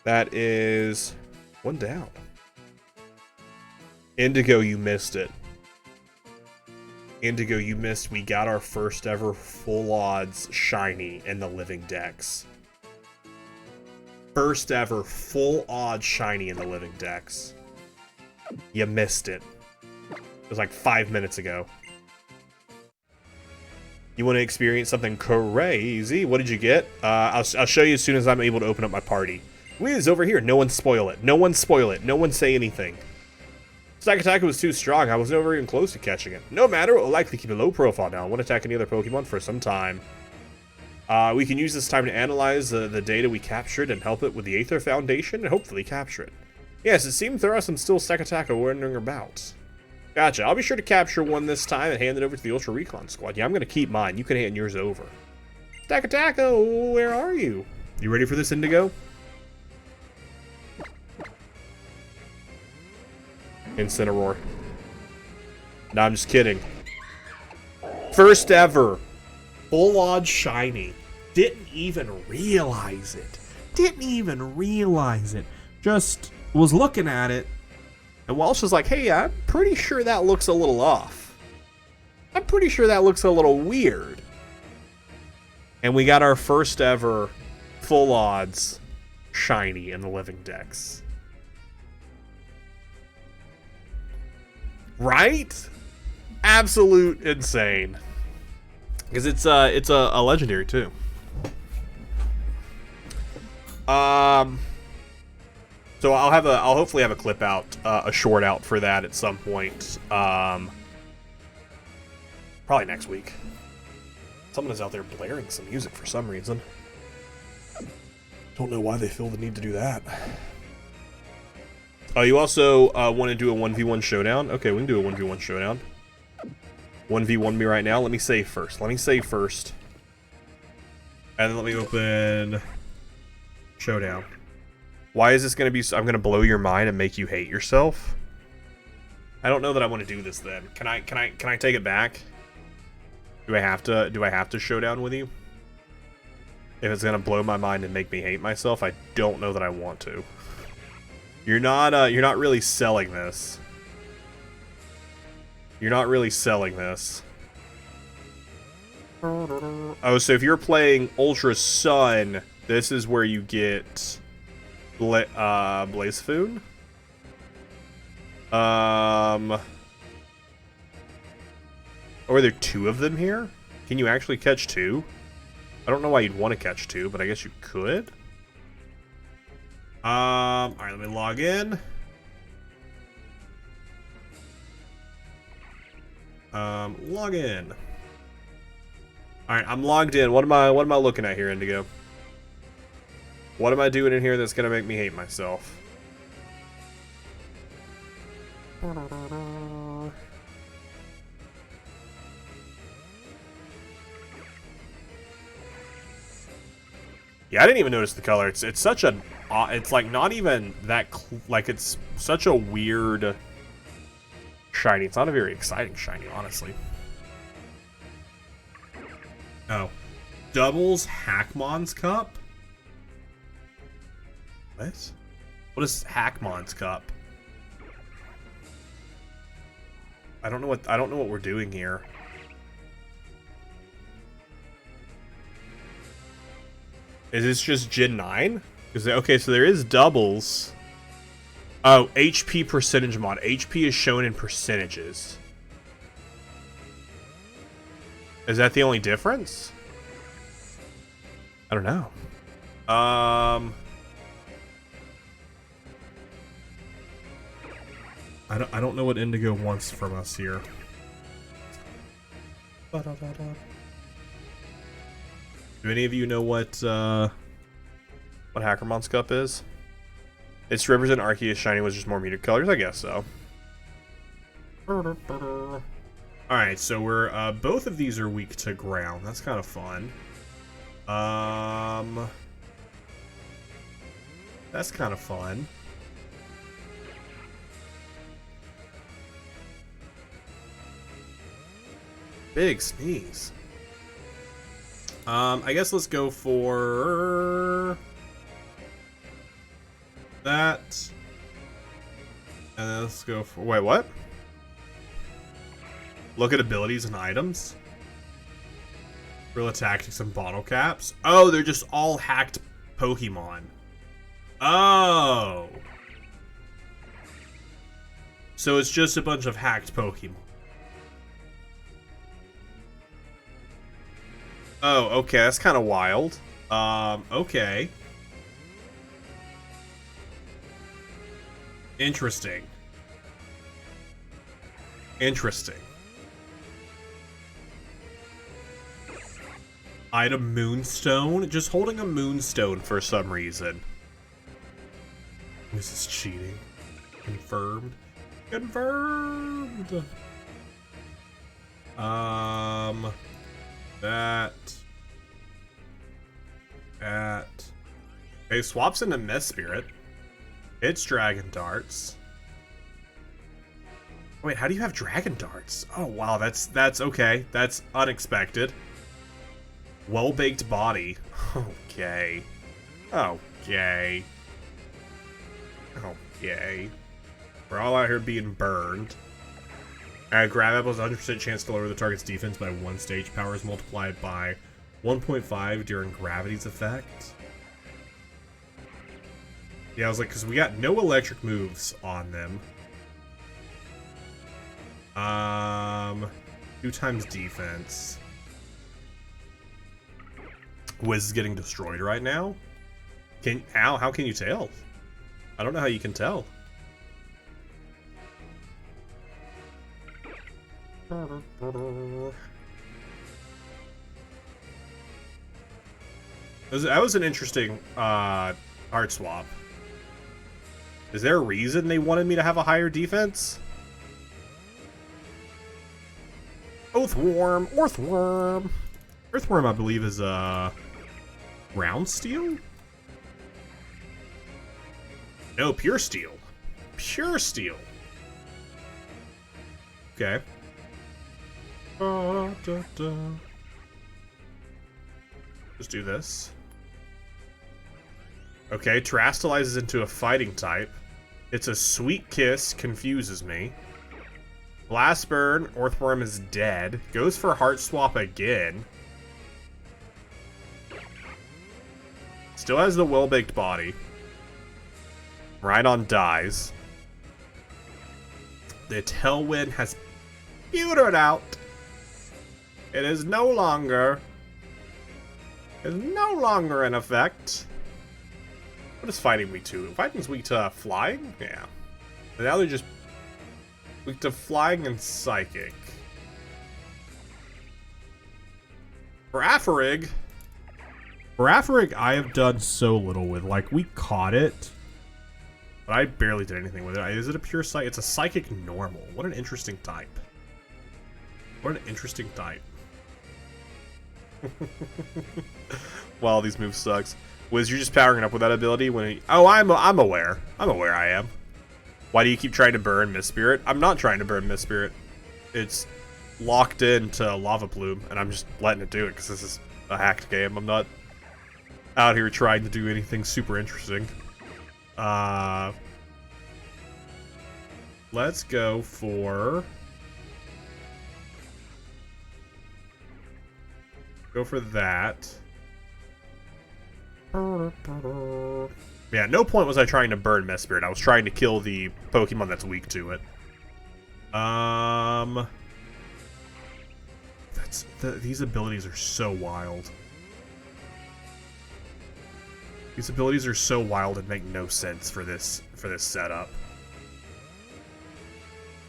That is 1 down. Indigo, you missed it. Indigo, you missed. We got our first ever full odds shiny in the Living Dex. First ever full odds shiny in the Living Dex. You missed it. It was like 5 minutes ago. You want to experience something crazy? What did you get? I'll show you as soon as I'm able to open up my party. Wiz, over here. No one spoil it. No one spoil it. No one say anything. Stack-a-taka was too strong. I was never even close to catching it. No matter, it will likely keep a low profile now. I won't attack any other Pokemon for some time. We can use this time to analyze the data we captured and help it with the Aether Foundation and hopefully capture it. Yes, it seems there are some still Stack-a-taka wandering about. Gotcha. I'll be sure to capture one this time and hand it over to the Ultra Recon Squad. Yeah, I'm going to keep mine. You can hand yours over. Stack-a-taka, where are you? You ready for this, Indigo? Full odds shiny. Didn't even realize it. Just was looking at it. And Walsh was like, hey, I'm pretty sure that looks a little off. I'm pretty sure that looks a little weird. And we got our first ever full odds shiny in the Living Dex. Right? Absolute insane. Because it's a legendary too. So I'll hopefully have a clip out, a short out for that at some point. Probably next week. Someone is out there blaring some music for some reason. Don't know why they feel the need to do that. Oh, you also want to do a 1v1 showdown? Okay, we can do a 1v1 showdown. 1v1 me right now. Let me save first. And then let me open showdown. Why is this going to be... I'm going to blow your mind and make you hate yourself? I don't know that I want to do this then. Can I take it back? Do I have to showdown with you? If it's going to blow my mind and make me hate myself, I don't know that I want to. You're not really selling this. Oh, so if you're playing Ultra Sun, this is where you get Blazefoon. Oh, are there two of them here? Can you actually catch two? I don't know why you'd want to catch two, but I guess you could. Alright, let me log in. Log in. Alright, I'm logged in. What am I looking at here, Indigo? What am I doing in here that's gonna make me hate myself? Yeah, I didn't even notice the color. It's such a... it's like not even that... like it's such a weird shiny. It's not a very exciting shiny, honestly. Oh. Doubles Hackmon's Cup? What? What is Hackmon's Cup? I don't know what we're doing here. Is this just Gen 9? Okay, so there is doubles. Oh, HP percentage mod. HP is shown in percentages. Is that the only difference? I don't know. I don't know what Indigo wants from us here. Do any of you know what Hackermon's Cup is? It's to represent Arceus shiny with just more muted colors, I guess so. Alright, so we're both of these are weak to ground. That's kind of fun. That's kind of fun. Big sneeze. I guess let's go for that. And then let's go for... Wait, what? Look at abilities and items. Real tactics and bottle caps. Oh, they're just all hacked Pokemon. Oh. So it's just a bunch of hacked Pokemon. Oh, okay, that's kind of wild. Okay. Interesting. Interesting. Item Moonstone? Just holding a Moonstone for some reason. This is cheating. Confirmed. Confirmed! That. Okay, swaps into Mist Spirit. It's Dragon Darts. Wait, how do you have Dragon Darts? Oh wow, that's okay. That's unexpected. Well-baked body. Okay. Okay. Okay. We're all out here being burned. Grab apples, 100% chance to lower the target's defense by 1 stage. Power is multiplied by 1.5 during gravity's effect. Yeah, I was like, because we got no electric moves on them. 2 times defense. Wiz is getting destroyed right now. How can you tell? I don't know how you can tell. That was an interesting art swap. Is there a reason they wanted me to have a higher defense? Earthworm, Earthworm. Earthworm, I believe, is ground steel? No, pure steel. Pure steel. Okay. Just do this. Okay, terastallizes into a fighting type. It's a sweet kiss, confuses me. Blast burn, Earthworm is dead. Goes for heart swap again. Still has the well-baked body. Rhydon dies. The tailwind has petered out. It is no longer in effect. What is fighting weak to? Fighting's weak to flying? Yeah. And now they're just weak to flying and psychic. For Afarig, I have done so little with. Like, we caught it, but I barely did anything with it. Is it a pure psychic? It's a psychic normal. What an interesting type. What an interesting type. Wow, these moves sucks. Wiz, you're just powering up with that ability when he... Oh, I'm aware. I'm aware I am. Why do you keep trying to burn Mist Spirit? I'm not trying to burn Mist Spirit. It's locked into Lava Plume, and I'm just letting it do it because this is a hacked game. I'm not out here trying to do anything super interesting. Let's go for... Go for that. Yeah, no point was I trying to burn Mist Spirit. I was trying to kill the Pokemon that's weak to it. These abilities are so wild. These abilities are so wild and make no sense for this setup.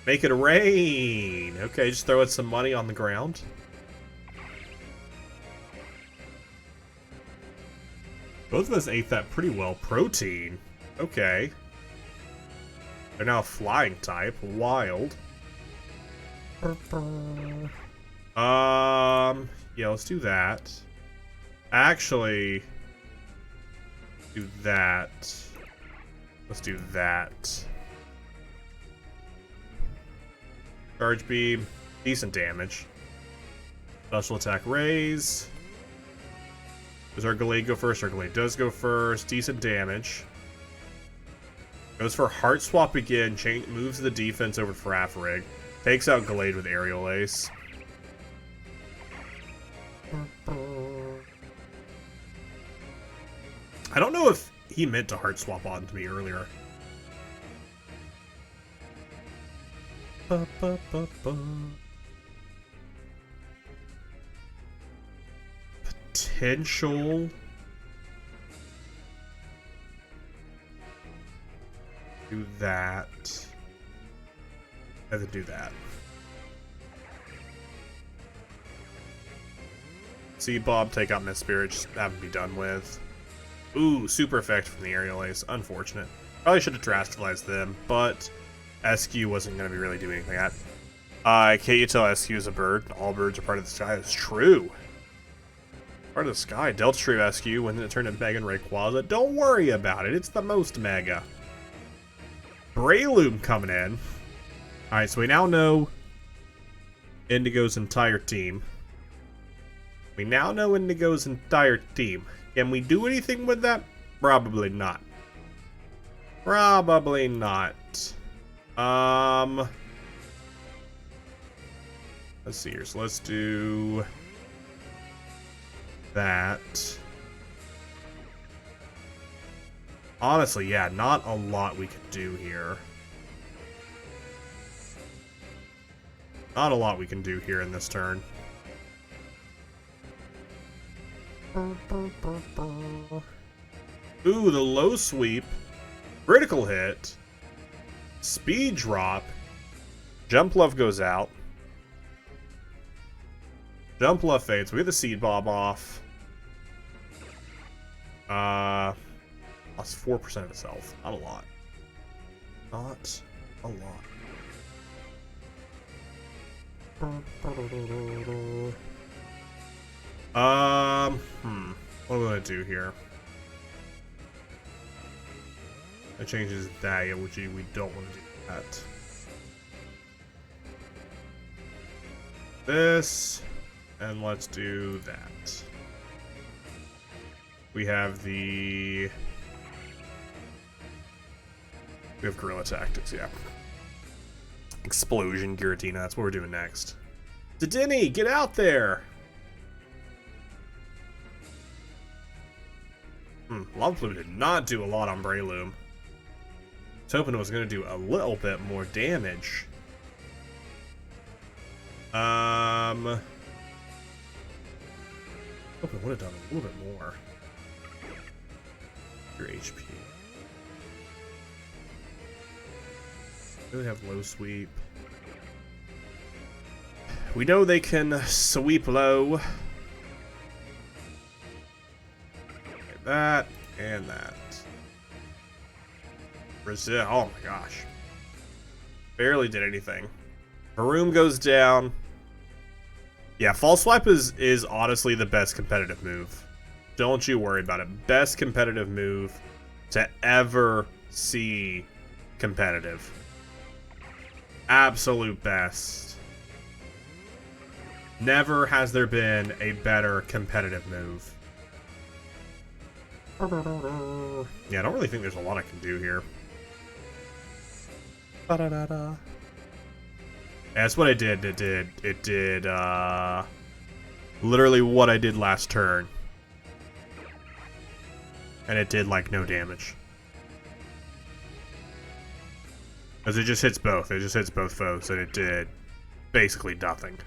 Make it rain. Okay, just throw it some money on the ground. Both of us ate that pretty well. Protein. Okay. They're now a flying type. Wild. Yeah, let's do that. Actually, do that. Let's do that. Charge beam. Decent damage. Special attack raise. Does our Gallade go first? Our Gallade does go first. Decent damage. Goes for Heart Swap again. Moves the defense over for Afarig. Takes out Gallade with Aerial Ace. I don't know if he meant to Heart Swap onto me earlier. Potential. Do that. And then do that. Seed Bob, take out Mist Spirit, just have him be done with. Ooh, super effect from the Aerial Ace. Unfortunate. Probably should have terastallized them, but SQ wasn't going to be really doing anything at. Can't you tell SQ is a bird? All birds are part of the sky. That's true. Part of the sky. Delta Tree SQ, when it turned into Mega and Rayquaza. Don't worry about it. It's the most Mega. Breloom coming in. Alright, so we now know Indigo's entire team. We now know Indigo's entire team. Can we do anything with that? Probably not. Probably not. Let's see here. So let's do that. Honestly, yeah, not a lot we could do here. Not a lot we can do here in this turn. Ooh, the low sweep. Critical hit. Speed drop. Jump Love goes out. Jump Love fades. We get the Seed Bomb off. Lost 4% of its health. Not a lot. Not a lot. What am I gonna do here? That changes that, which we don't want to do that. This, and let's do that. We have the... We have Guerrilla Tactics, yeah. Explosion, Giratina, that's what we're doing next. Dedenne, get out there! Lava Plume did not do a lot on Breloom. I was hoping it was going to do a little bit more damage. Hoping it would have done a little bit more. Your HP. Really have low sweep. We know they can sweep low. Like that and that. Brazil. Oh my gosh. Barely did anything. Varoom goes down. Yeah, False Swipe is honestly the best competitive move. Don't you worry about it. Best competitive move to ever see competitive. Absolute best. Never has there been a better competitive move. Yeah, I don't really think there's a lot I can do here. Yeah, that's what I did. It did literally what I did last turn. And it did like no damage. Because it just hits both. It just hits both foes, and it did basically nothing.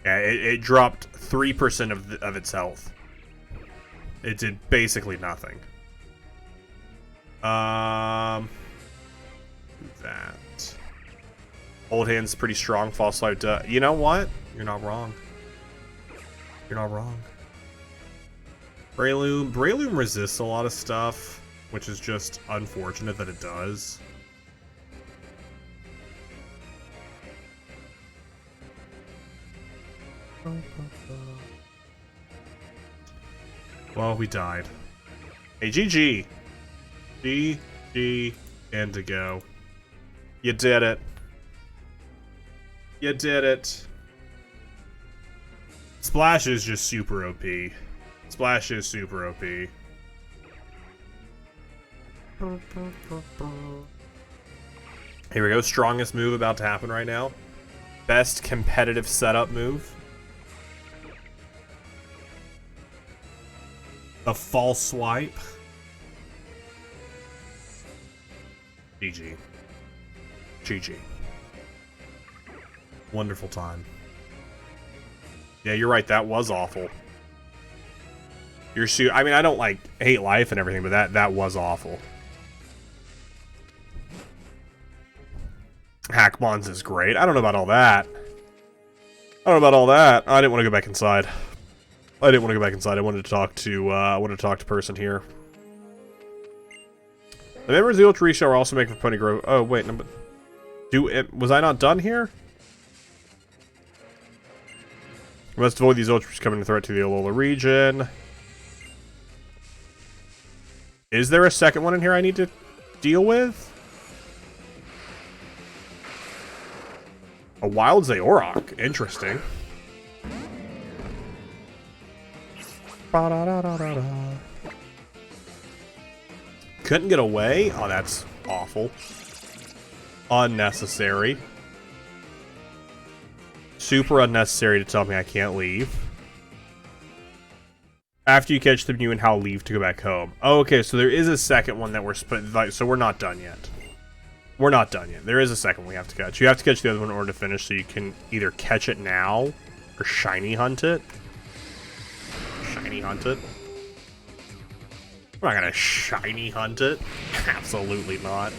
Yeah, it dropped 3% of its health. It did basically nothing. That. Old Hand's pretty strong. False Swipe. You know what? You're not wrong. You're not wrong. Breloom resists a lot of stuff, which is just unfortunate that it does. Well, we died. Hey, GG. GG Indigo. You did it. You did it. Splash is just super OP. Splash is super OP. Here we go. Strongest move about to happen right now. Best competitive setup move. The False Swipe. GG. GG. Wonderful time. Yeah, you're right. That was awful. I mean, I don't like hate life and everything, but that was awful. Hackmons is great. I don't know about all that. I don't know about all that. I didn't want to go back inside. I wanted to talk to person here. The members of the Ultra Reshow are also making for Pony Grove. Oh wait, no, but was I not done here? We must avoid these Ultras coming a threat to the Alola region. Is there a second one in here I need to deal with? A wild Zaorok. Interesting. Ba-da-da-da-da-da. Couldn't get away? Oh, that's awful. Unnecessary. Super unnecessary to tell me I can't leave. After you catch them, you and Hal leave to go back home. Oh, okay, so there is a second one that we're like, so we're not done yet. We're not done yet. There is a second we have to catch. You have to catch the other one in order to finish, so you can either catch it now or shiny hunt it. Shiny hunt it. I'm not gonna shiny hunt it. Absolutely not.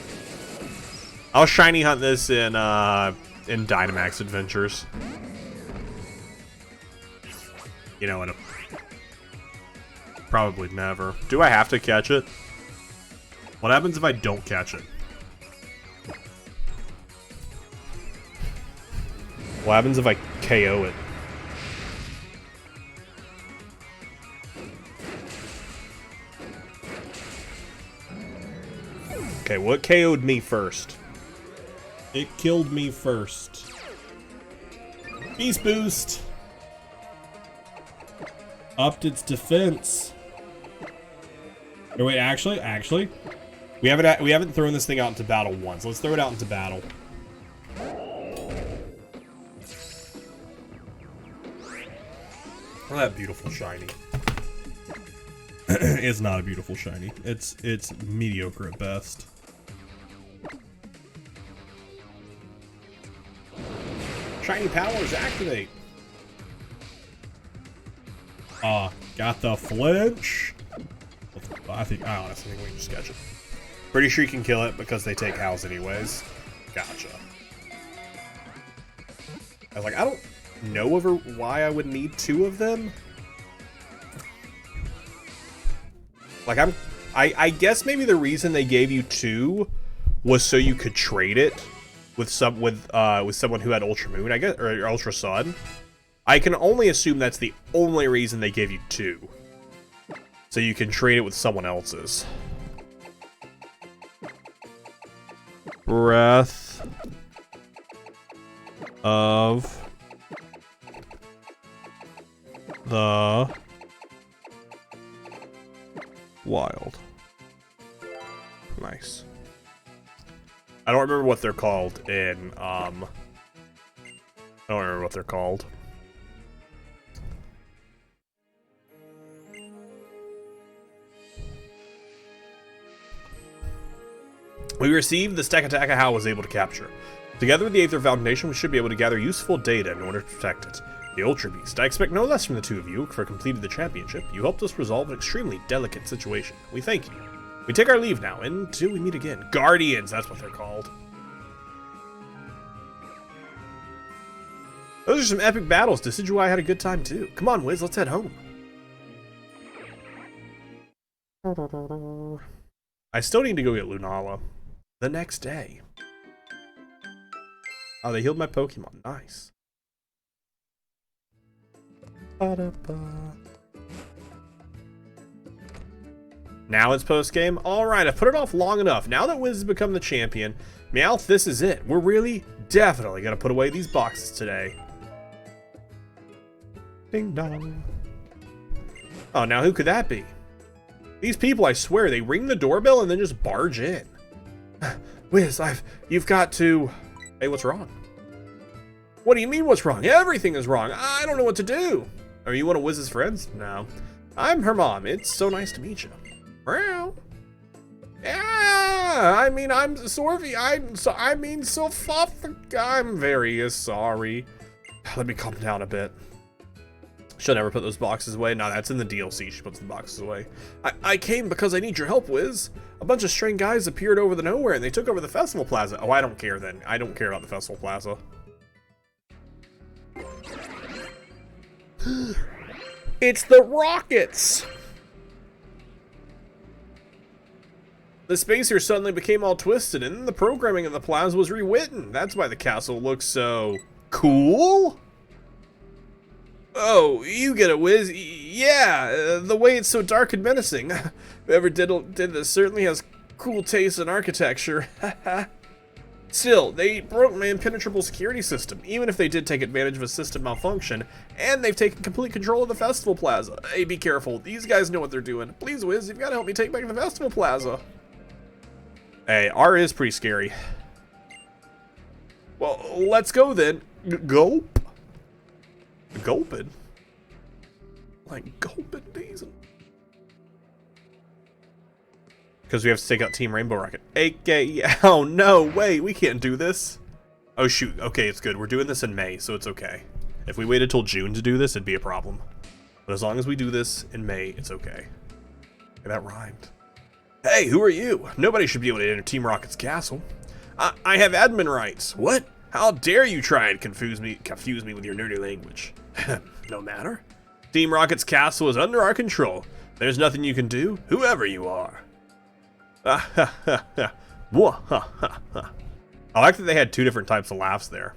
I'll shiny hunt this in Dynamax Adventures. You know what? Probably never. Do I have to catch it? What happens if I don't catch it? What happens if I KO it? Okay, what KO'd me first? It killed me first. Beast Boost! Upped its defense. Or wait, actually, we haven't thrown this thing out into battle once. Let's throw it out into battle. Oh, that beautiful shiny. It's not a beautiful shiny. It's mediocre at best. Shiny powers activate. Got the flinch. I honestly think we can just catch it. Pretty sure you can kill it because they take Hal's anyways. Gotcha. I was like, I don't know why I would need two of them. Like I guess maybe the reason they gave you two was so you could trade it with someone who had Ultra Moon, I guess, or Ultra Sun. I can only assume that's the only reason they gave you two. So you can trade it with someone else's. Breath of the Wild. Nice. I don't remember what they're called in, I don't remember what they're called. We received the Stakataka Hal was able to capture. Together with the Aether Foundation, we should be able to gather useful data in order to protect it. The Ultra Beast. I expect no less from the two of you for completing the championship. You helped us resolve an extremely delicate situation. We thank you. We take our leave now, until we meet again. Guardians, that's what they're called. Those are some epic battles. Decidueye had a good time too. Come on, Wiz, let's head home. I still need to go get Lunala the next day. Oh, they healed my Pokemon. Nice. Now it's post-game? Alright, I've put it off long enough. Now that Wiz has become the champion, Meowth, this is it. We're really, definitely gonna put away these boxes today. Ding dong. Oh, now who could that be? These people, I swear, they ring the doorbell and then just barge in. Wiz, you've got to... Hey, what's wrong? What do you mean what's wrong? Everything is wrong. I don't know what to do. Are you one of Wiz's friends? No. I'm her mom. It's so nice to meet you. Well, yeah, I mean, I'm sorry. I'm very sorry. Let me calm down a bit. She'll never put those boxes away. No, that's in the DLC. She puts the boxes away. I came because I need your help, Wiz. A bunch of strange guys appeared over the nowhere and they took over the festival plaza. Oh, I don't care then. I don't care about the festival plaza. It's the Rockets! The space here suddenly became all twisted, and then the programming in the plaza was rewritten. That's why the castle looks so... cool? Oh, you get it, Wiz. Yeah, the way it's so dark and menacing. Whoever did this certainly has cool taste in architecture. Still, they broke my impenetrable security system, even if they did take advantage of a system malfunction, and they've taken complete control of the festival plaza. Hey, be careful. These guys know what they're doing. Please, Wiz, you've got to help me take back the festival plaza. Hey, R is pretty scary. Well, let's go then. Gulp? Gulpin? Like gulpin diesel? Because we have to take out Team Rainbow Rocket. AK, oh no, wait, we can't do this. Oh shoot, okay, it's good. We're doing this in May, so it's okay. If we waited till June to do this, it'd be a problem. But as long as we do this in May, it's okay. Okay, that rhymed. Hey, who are you? Nobody should be able to enter Team Rocket's castle. I have admin rights. What? How dare you try and confuse me with your nerdy language? No matter. Team Rocket's castle is under our control. There's nothing you can do, whoever you are. I like that they had two different types of laughs there.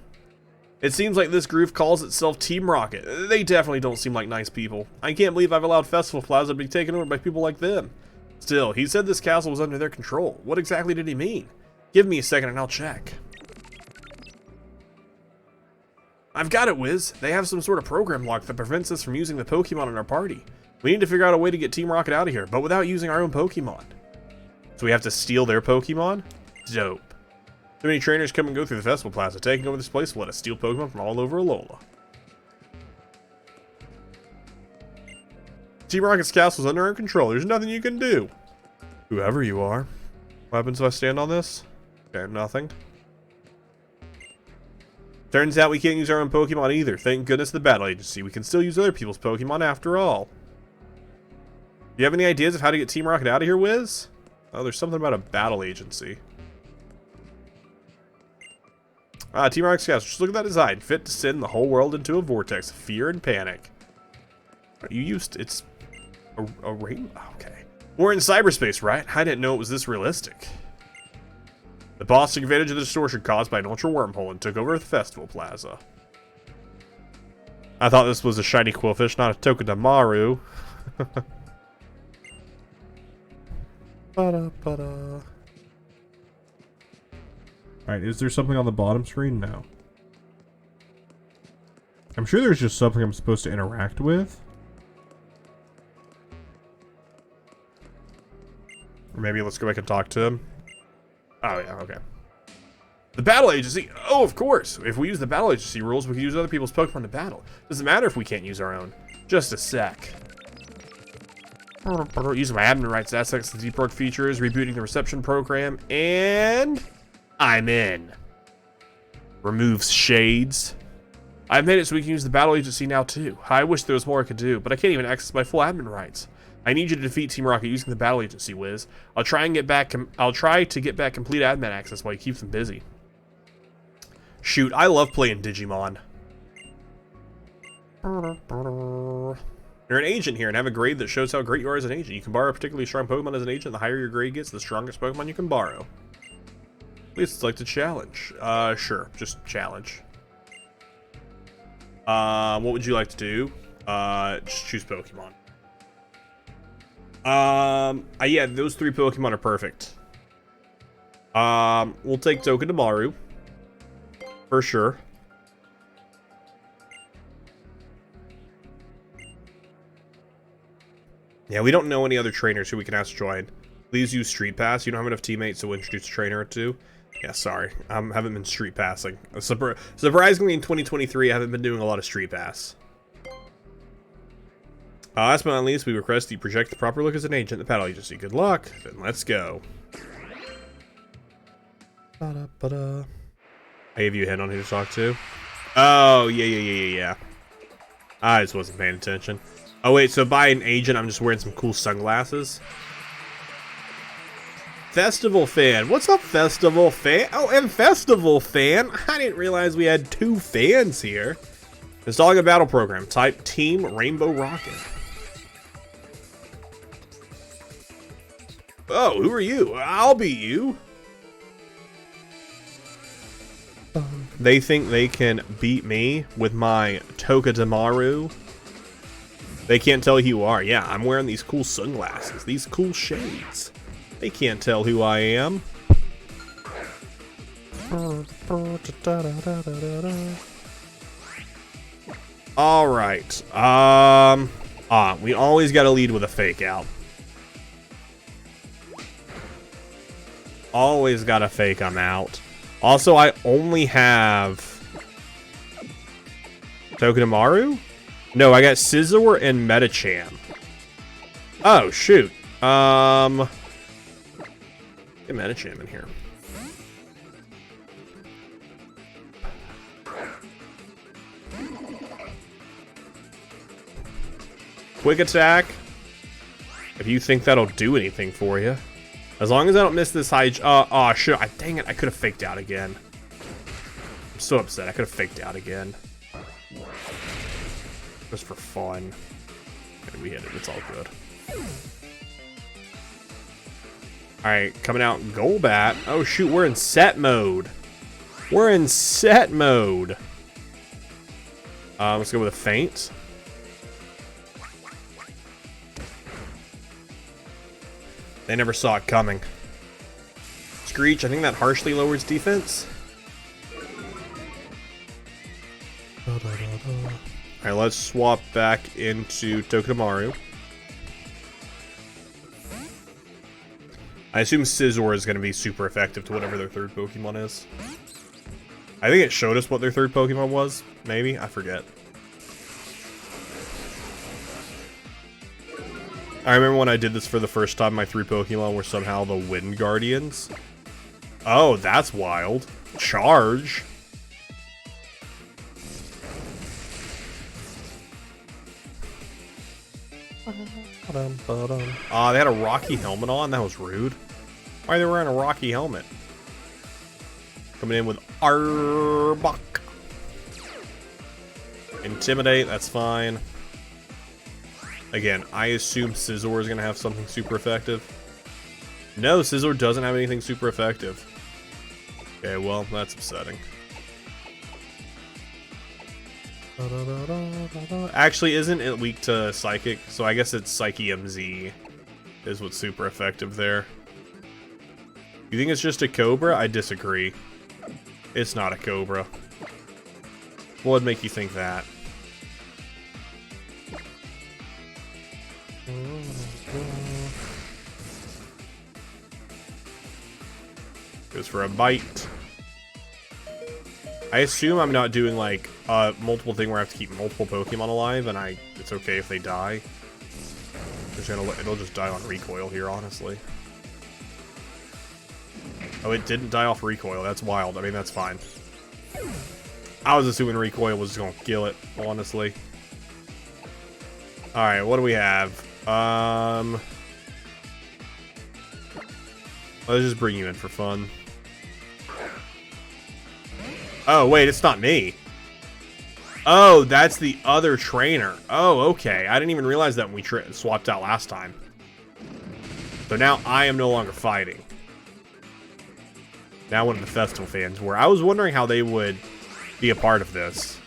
It seems like this group calls itself Team Rocket. They definitely don't seem like nice people. I can't believe I've allowed Festival Plaza to be taken over by people like them. Still, he said this castle was under their control. What exactly did he mean? Give me a second and I'll check. I've got it, Wiz. They have some sort of program lock that prevents us from using the Pokemon in our party. We need to figure out a way to get Team Rocket out of here, but without using our own Pokemon. So we have to steal their Pokemon? Dope. Too many trainers come and go through the Festival Plaza. Taking over this place will let us steal Pokemon from all over Alola. Team Rocket's castle is under our control. There's nothing you can do. Whoever you are. What happens if I stand on this? Okay, nothing. Turns out we can't use our own Pokemon either. Thank goodness the Battle Agency. We can still use other people's Pokemon after all. Do you have any ideas of how to get Team Rocket out of here, Wiz? Oh, there's something about a battle agency. Team Rocket's castle. Just look at that design. Fit to send the whole world into a vortex of fear and panic. You used... It's... a rainbow? Okay. We're in cyberspace, right? I didn't know it was this realistic. The boss took advantage of the distortion caused by an ultra wormhole and took over the Festival Plaza. I thought this was a shiny Quillfish, not a Tokidamaru. Alright, is there something on the bottom screen? No. I'm sure there's just something I'm supposed to interact with. Or maybe let's go back and talk to him. Oh yeah, okay. The Battle Agency? Oh, of course! If we use the Battle Agency rules, we can use other people's Pokemon to battle. Doesn't matter if we can't use our own. Just a sec. Using my admin rights to access the deep work features, rebooting the reception program, and I'm in. Removes shades. I've made it so we can use the Battle Agency now too. I wish there was more I could do, but I can't even access my full admin rights. I need you to defeat Team Rocket using the Battle Agency, Wiz. I'll try to get back complete admin access while you keep them busy. Shoot, I love playing Digimon. You're an agent here and have a grade that shows how great you are as an agent. You can borrow a particularly strong Pokemon as an agent. The higher your grade gets, the strongest Pokemon you can borrow. At least it's like to challenge. Sure, just challenge. What would you like to do? Just choose Pokemon. Yeah, those three Pokemon are perfect. We'll take Tokidamaru. For sure. Yeah, we don't know any other trainers who we can ask to join. Please use Street Pass. You don't have enough teammates to introduce a trainer or two. Yeah, sorry. Haven't been Street Passing. Surprisingly, in 2023, I haven't been doing a lot of Street Pass. Last but not least, we request that you project the proper look as an agent in the Battle Agency. Good luck. Then let's go. I gave you a hint on who to talk to. Oh, yeah. I just wasn't paying attention. Oh, wait, so by an agent, I'm just wearing some cool sunglasses. Festival Fan. What's up, Festival Fan? Oh, and Festival Fan. I didn't realize we had two fans here. Installing a battle program. Type Team Rainbow Rocket. Oh, who are you? I'll be you. They think they can beat me with my Tokidamaru. They can't tell who you are. Yeah, I'm wearing these cool sunglasses, these cool shades. They can't tell who I am. All right. We always got to lead with a fake out. Always got to fake I'm out. Also, I only have Tokidamaru? No, I got Scizor and Metacham. Oh, shoot. Get Metacham in here. Quick attack. If you think that'll do anything for you. As long as I don't miss this high... oh, shit. Dang it. I could have faked out again. I'm so upset. I could have faked out again. Just for fun. Okay, we hit it. It's all good. Alright, coming out Golbat. Oh, shoot. We're in set mode. We're in set mode. Let's go with a feint. They never saw it coming. Screech, I think that harshly lowers defense. Alright, let's swap back into Tokidamaru. I assume Scizor is going to be super effective to whatever their third Pokemon is. I think it showed us what their third Pokemon was. Maybe? I forget. I remember when I did this for the first time, my 3 Pokemon were somehow the Wind Guardians. Oh, that's wild. Charge. They had a Rocky helmet on? That was rude. Why are they wearing a Rocky helmet? Coming in with Arbok. Intimidate, that's fine. Again, I assume Scizor is going to have something super effective. No, Scizor doesn't have anything super effective. Okay, well, that's upsetting. Actually, isn't it weak to Psychic? So I guess it's Psyche MZ is what's super effective there. You think it's just a Cobra? I disagree. It's not a Cobra. What would make you think that? Goes for a bite. I assume I'm not doing like a multiple thing where I have to keep multiple Pokemon alive, and it's okay if they die. It'll just die on recoil here, honestly. Oh, it didn't die off recoil. That's wild. I mean, that's fine. I was assuming recoil was just gonna kill it, honestly. All right, what do we have? Let's just bring you in for fun. Oh, wait, it's not me. Oh, that's the other trainer. Oh, okay. I didn't even realize that when we swapped out last time. So now I am no longer fighting. Now one of the festival fans were. I was wondering how they would be a part of this.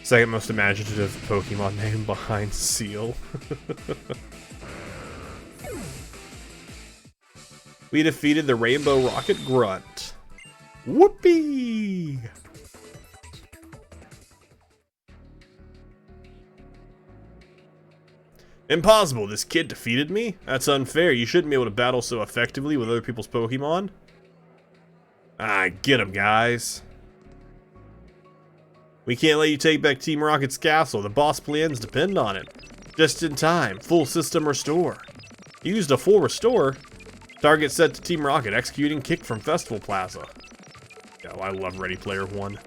Second most imaginative Pokemon name behind Seal. We defeated the Rainbow Rocket Grunt. Whoopee! Impossible, this kid defeated me? That's unfair, you shouldn't be able to battle so effectively with other people's Pokemon. Ah, get him, guys. We can't let you take back Team Rocket's castle, the boss plans depend on it. Just in time, full system restore. You used a full restore? Target set to Team Rocket, executing kick from Festival Plaza. Oh, I love Ready Player One.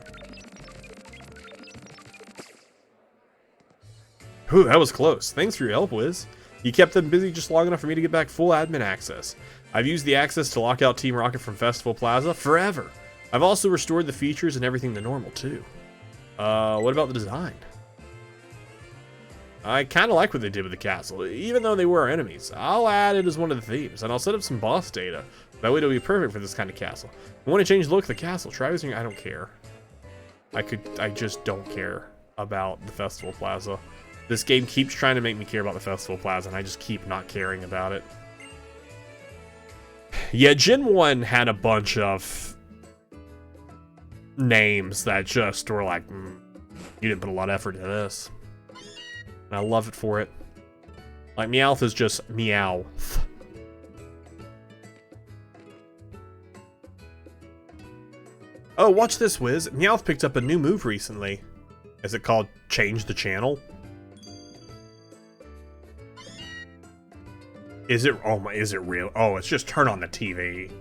Ooh, that was close. Thanks for your help, Wiz. You kept them busy just long enough for me to get back full admin access. I've used the access to lock out Team Rocket from Festival Plaza forever. I've also restored the features and everything to normal, too. What about the design? I kind of like what they did with the castle, even though they were our enemies. I'll add it as one of the themes, and I'll set up some boss data. That way it'll be perfect for this kind of castle. I want to change the look of the castle. Try using... I don't care. I just don't care about the Festival Plaza. This game keeps trying to make me care about the Festival Plaza, and I just keep not caring about it. Yeah, Gen 1 had a bunch of names that just were like, you didn't put a lot of effort into this. And I love it for it. Like, Meowth is just Meowth. Oh, watch this, Wiz. Meowth picked up a new move recently. Is it called Change the Channel? Is it? Oh my, is it real? Oh, it's just turn on the TV.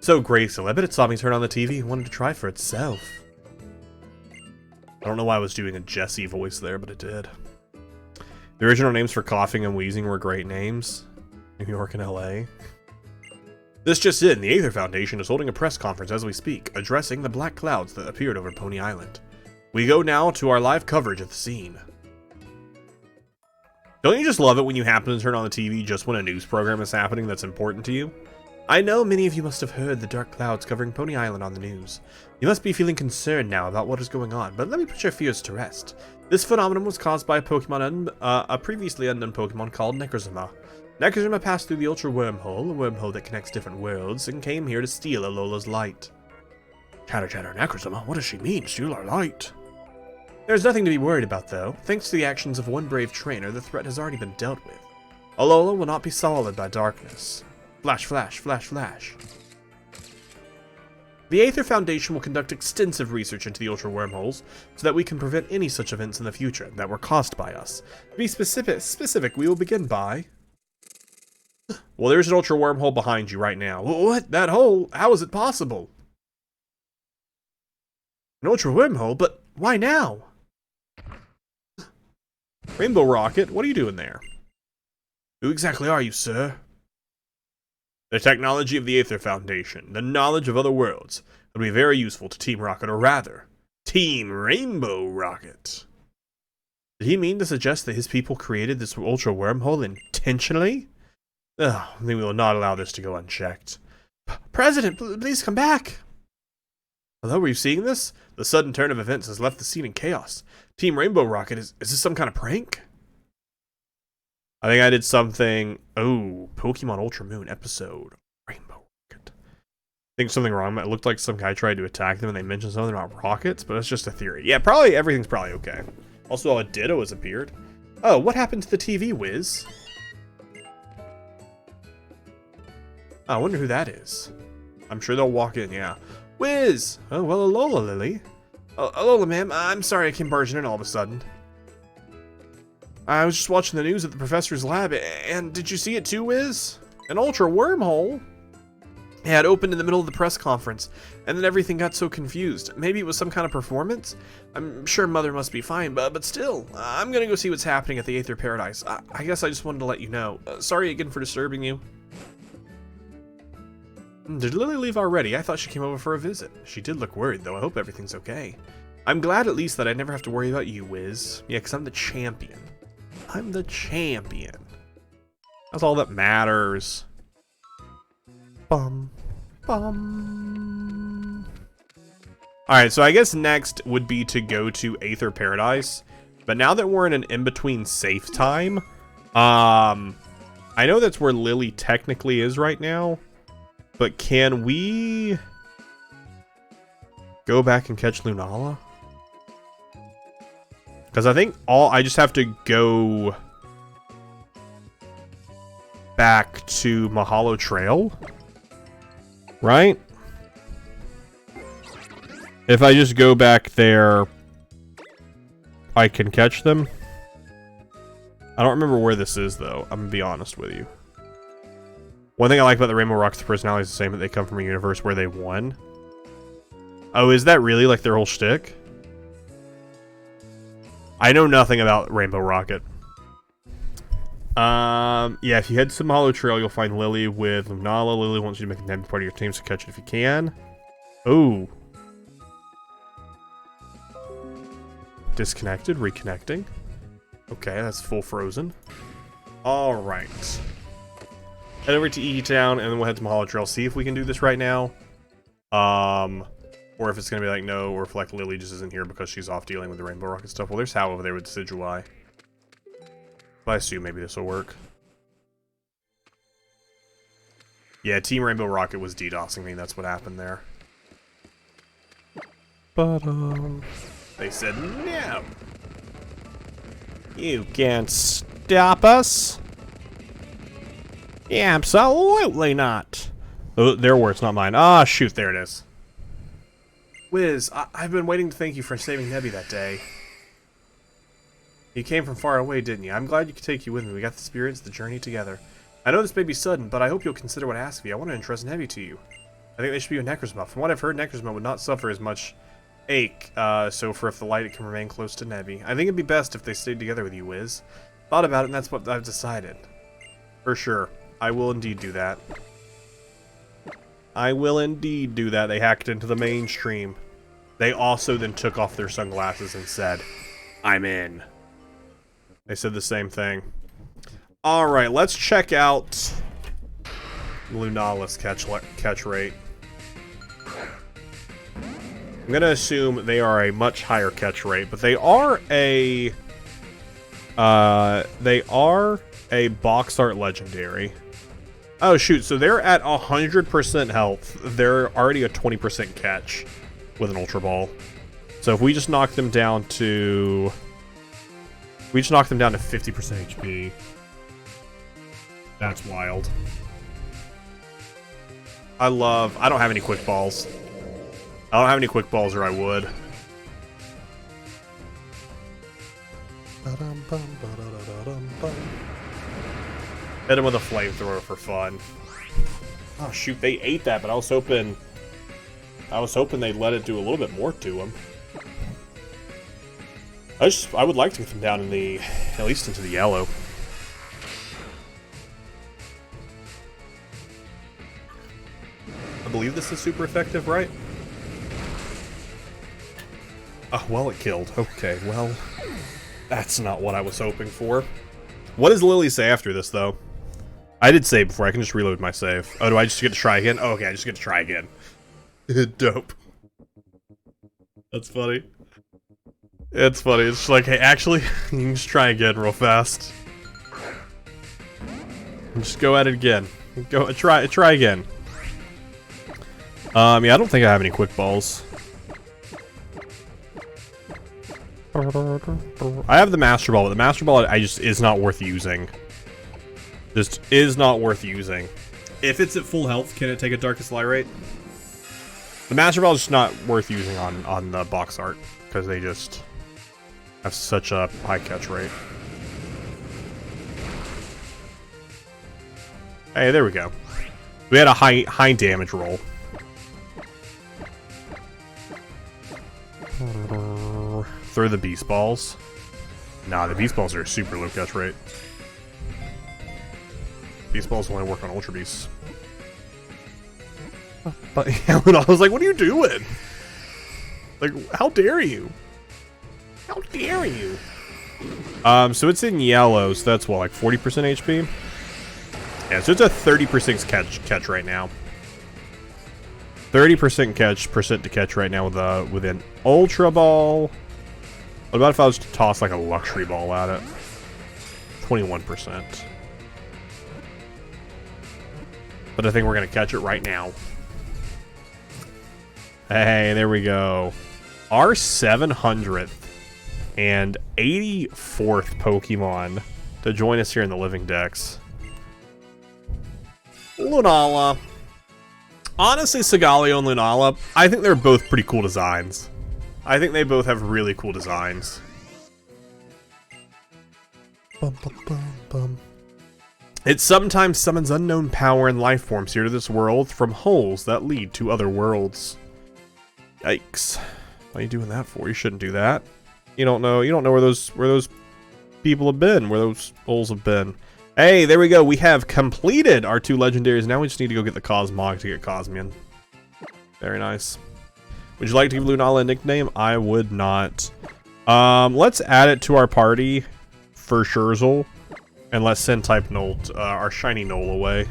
So graceful. I bet it saw me turn on the TV and wanted to try for itself. I don't know why I was doing a Jessie voice there, but it did. The original names for coughing and wheezing were great names. New York and LA. This just in, the Aether Foundation is holding a press conference as we speak, addressing the black clouds that appeared over Pony Island. We go now to our live coverage of the scene. Don't you just love it when you happen to turn on the TV just when a news program is happening that's important to you? I know many of you must have heard the dark clouds covering Pony Island on the news. You must be feeling concerned now about what is going on, but let me put your fears to rest. This phenomenon was caused by a previously unknown Pokemon called Necrozma. Necrozma passed through the Ultra Wormhole, a wormhole that connects different worlds, and came here to steal Alola's light. Chatter chatter, Necrozma, what does she mean, steal our light? There's nothing to be worried about, though. Thanks to the actions of one brave trainer, the threat has already been dealt with. Alola will not be swallowed by darkness. Flash, flash, flash, flash. The Aether Foundation will conduct extensive research into the Ultra Wormholes so that we can prevent any such events in the future that were caused by us. To be specific, we will begin by... Well, there's an Ultra Wormhole behind you right now. What? That hole? How is it possible? An Ultra Wormhole? But why now? Rainbow Rocket, what are you doing there? Who exactly are you, sir? The technology of the Aether Foundation, the knowledge of other worlds, would be very useful to Team Rocket, or rather, Team Rainbow Rocket. Did he mean to suggest that his people created this Ultra Wormhole intentionally? Ugh, we will not allow this to go unchecked. President, please come back! Hello, were you seeing this? The sudden turn of events has left the scene in chaos. Team Rainbow Rocket, is this some kind of prank? I think I did something... Oh, Pokemon Ultra Moon episode. Rainbow Rocket. I think something wrong. It looked like some guy tried to attack them and they mentioned something about rockets, but it's just a theory. Yeah, probably everything's probably okay. Also, a Ditto has appeared. Oh, what happened to the TV, Wiz? Oh, I wonder who that is. I'm sure they'll walk in, yeah. Wiz! Oh, well, Alola, Lily. Oh, Alola, ma'am. I'm sorry I came barging in all of a sudden. I was just watching the news at the professor's lab, and did you see it too, Wiz? An Ultra Wormhole? Yeah, it opened in the middle of the press conference, and then everything got so confused. Maybe it was some kind of performance? I'm sure Mother must be fine, but still, I'm gonna go see what's happening at the Aether Paradise. I guess I just wanted to let you know. Sorry again for disturbing you. Did Lily leave already? I thought she came over for a visit. She did look worried, though. I hope everything's okay. I'm glad at least that I never have to worry about you, Wiz. Yeah, because I'm the champion. I'm the champion. That's all that matters. Bum. Bum. Alright, so I guess next would be to go to Aether Paradise. But now that we're in an in-between safe time, I know that's where Lily technically is right now. But can we go back and catch Lunala? Because I think I just have to go back to Mahalo Trail, right? If I just go back there, I can catch them. I don't remember where this is, though. I'm gonna be honest with you. One thing I like about the Rainbow Rocket's personality is the same, that they come from a universe where they won. Oh, is that really like their whole shtick? I know nothing about Rainbow Rocket. Yeah, if you head to Mahalo Trail, you'll find Lily with Lunala. Lily wants you to make a part of your team, so catch it if you can. Ooh. Disconnected, reconnecting. Okay, that's full frozen. Alright. Head over to E-Town, and then we'll head to Mahalo Trail. See if we can do this right now. Or if it's going to be like, no, or if like Lily just isn't here because she's off dealing with the Rainbow Rocket stuff. Well, there's Hal over there with Decidueye. But I assume maybe this will work. Yeah, Team Rainbow Rocket was DDoSing me. That's what happened there. But, they said, no. You can't stop us. Yeah, absolutely not. Oh, their words, not mine. Ah, shoot, there it is. Wiz, I've been waiting to thank you for saving Nebby that day. You came from far away, didn't you? I'm glad you could take you with me. We got the spirits, the journey together. I know this may be sudden, but I hope you'll consider what I ask of you. I want to entrust Nebby to you. I think they should be a Necrozma. From what I've heard, Necrozma would not suffer as much ache, so for if the light, it can remain close to Nebby. I think it'd be best if they stayed together with you, Wiz. Thought about it, and that's what I've decided. For sure. I will indeed do that. I will indeed do that. They hacked into the mainstream. They also then took off their sunglasses and said, I'm in. They said the same thing. Alright, let's check out Lunala's catch rate. I'm gonna assume they are a much higher catch rate, but they are a box art legendary. Oh shoot, so they're at 100% health. They're already a 20% catch with an Ultra Ball. So if we just knock them down to 50% HP. That's wild. I don't have any quick balls. I don't have any quick balls, or I would. Hit him with a flamethrower for fun. Oh shoot, they ate that, but I was hoping they'd let it do a little bit more to him. I would like to get them down in the, at least into the yellow. I believe this is super effective, right? Oh, well, it killed. Okay, well, that's not what I was hoping for. What does Lily say after this, though? I did save before. I can just reload my save. Oh, do I just get to try again? Oh, okay, I just get to try again. Dope. That's funny. It's funny. It's just like, hey, actually, you can just try again real fast. Just go at it again. Go try again. Yeah, I don't think I have any quick balls. I have the Master Ball, but the Master Ball is not worth using. Just is not worth using. If it's at full health, can it take a Darkest Light rate? The Master Ball is just not worth using on the box art, because they just have such a high catch rate. Hey, there we go. We had a high damage roll. Throw the Beast Balls. Nah, the Beast Balls are a super low catch rate. Beast Balls only work on Ultra Beasts. But yeah, I was like, what are you doing? Like, how dare you? How dare you? So it's in yellow, so that's what, like 40% HP? Yeah, so it's a 30% catch right now. 30% percent to catch right now with an Ultra Ball. What about if I was to toss like a Luxury Ball at it? 21%. But I think we're gonna catch it right now. Hey, there we go. Our 700th and 84th Pokemon to join us here in the Living Dex. Lunala. Honestly, Sigaleo and Lunala, I think they're both pretty cool designs. I think they both have really cool designs. Bum, bum, bum, bum. It sometimes summons unknown power and life forms here to this world from holes that lead to other worlds. Yikes. What are you doing that for? You shouldn't do that. You don't know where those people have been, where those holes have been. Hey, there we go. We have completed our 2 legendaries. Now we just need to go get the Cosmog to get Cosmian. Very nice. Would you like to give Lunala a nickname? I would not. Let's add it to our party for Scherzel. And let's send type Nolt, our shiny Knoll away.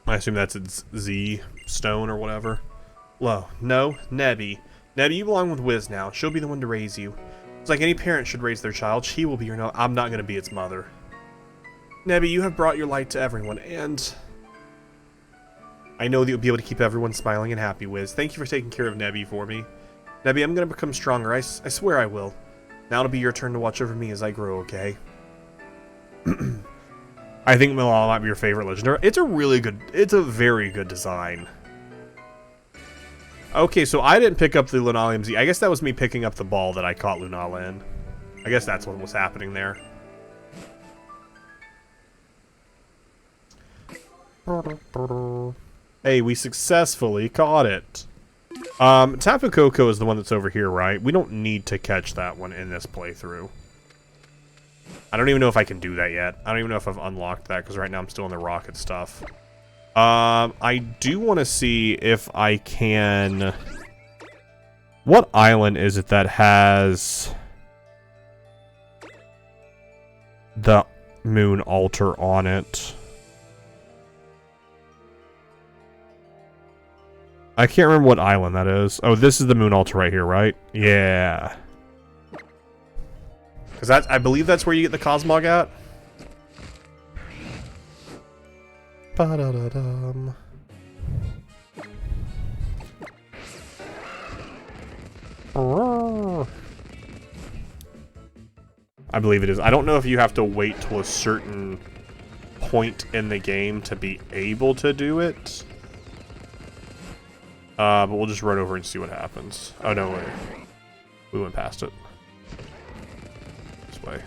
I assume that's its Z stone or whatever. Whoa, no, Nebby. Nebby, you belong with Wiz now. She'll be the one to raise you. It's like any parent should raise their child. She will be your... No, I'm not going to be its mother. Nebby, you have brought your light to everyone, and... I know that you'll be able to keep everyone smiling and happy, Wiz. Thank you for taking care of Nebby for me. Nebby, I'm going to become stronger. I swear I will. Now it'll be your turn to watch over me as I grow, okay? I think Milala might be your favorite legendary. It's a really good... It's a very good design. Okay, so I didn't pick up the Lunalium Z. I guess that was me picking up the ball that I caught Lunala in. I guess that's what was happening there. Hey, we successfully caught it. Tapu Koko is the one that's over here, right? We don't need to catch that one in this playthrough. I don't even know if I can do that yet. I don't even know if I've unlocked that, because right now I'm still in the rocket stuff. I do want to see if I can... What island is it that has... the moon altar on it? I can't remember what island that is. Oh, this is the moon altar right here, right? Yeah. Because that's, I believe that's where you get the Cosmog at. Ba-da-da-dum. I believe it is. I don't know if you have to wait till a certain point in the game to be able to do it. But we'll just run over and see what happens. Oh, no, wait. We went past it. This way.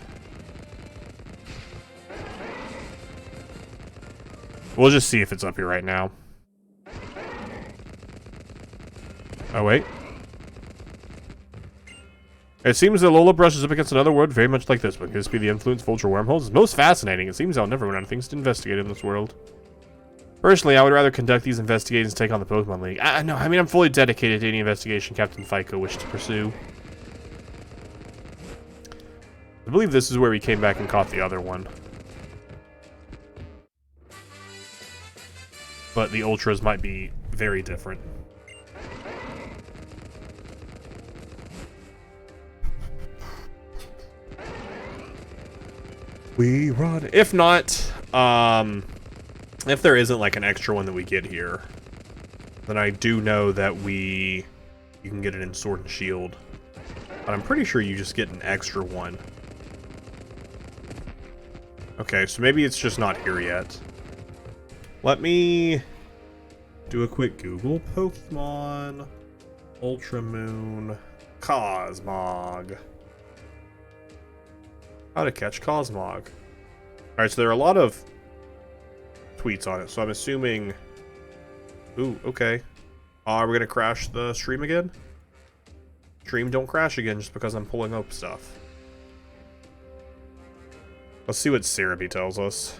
We'll just see if it's up here right now. Oh, wait. It seems that Lola brushes up against another world very much like this one. Could this be the influence of ultra wormholes? It's most fascinating. It seems I'll never run out of things to investigate in this world. Personally, I would rather conduct these investigations and take on the Pokemon League. No, I mean, I'm fully dedicated to any investigation Captain Fico wished to pursue. I believe this is where we came back and caught the other one. But the Ultras might be very different. We run. If not, if there isn't like an extra one that we get here, then I do know that you can get it in Sword and Shield. But I'm pretty sure you just get an extra one. Okay, so maybe it's just not here yet. Let me do a quick Google. Pokemon Ultra Moon Cosmog. How to catch Cosmog. Alright, so there are a lot of tweets on it, so I'm assuming... Ooh, okay. Are we gonna crash the stream again? Stream don't crash again just because I'm pulling up stuff. Let's see what Cerebi tells us.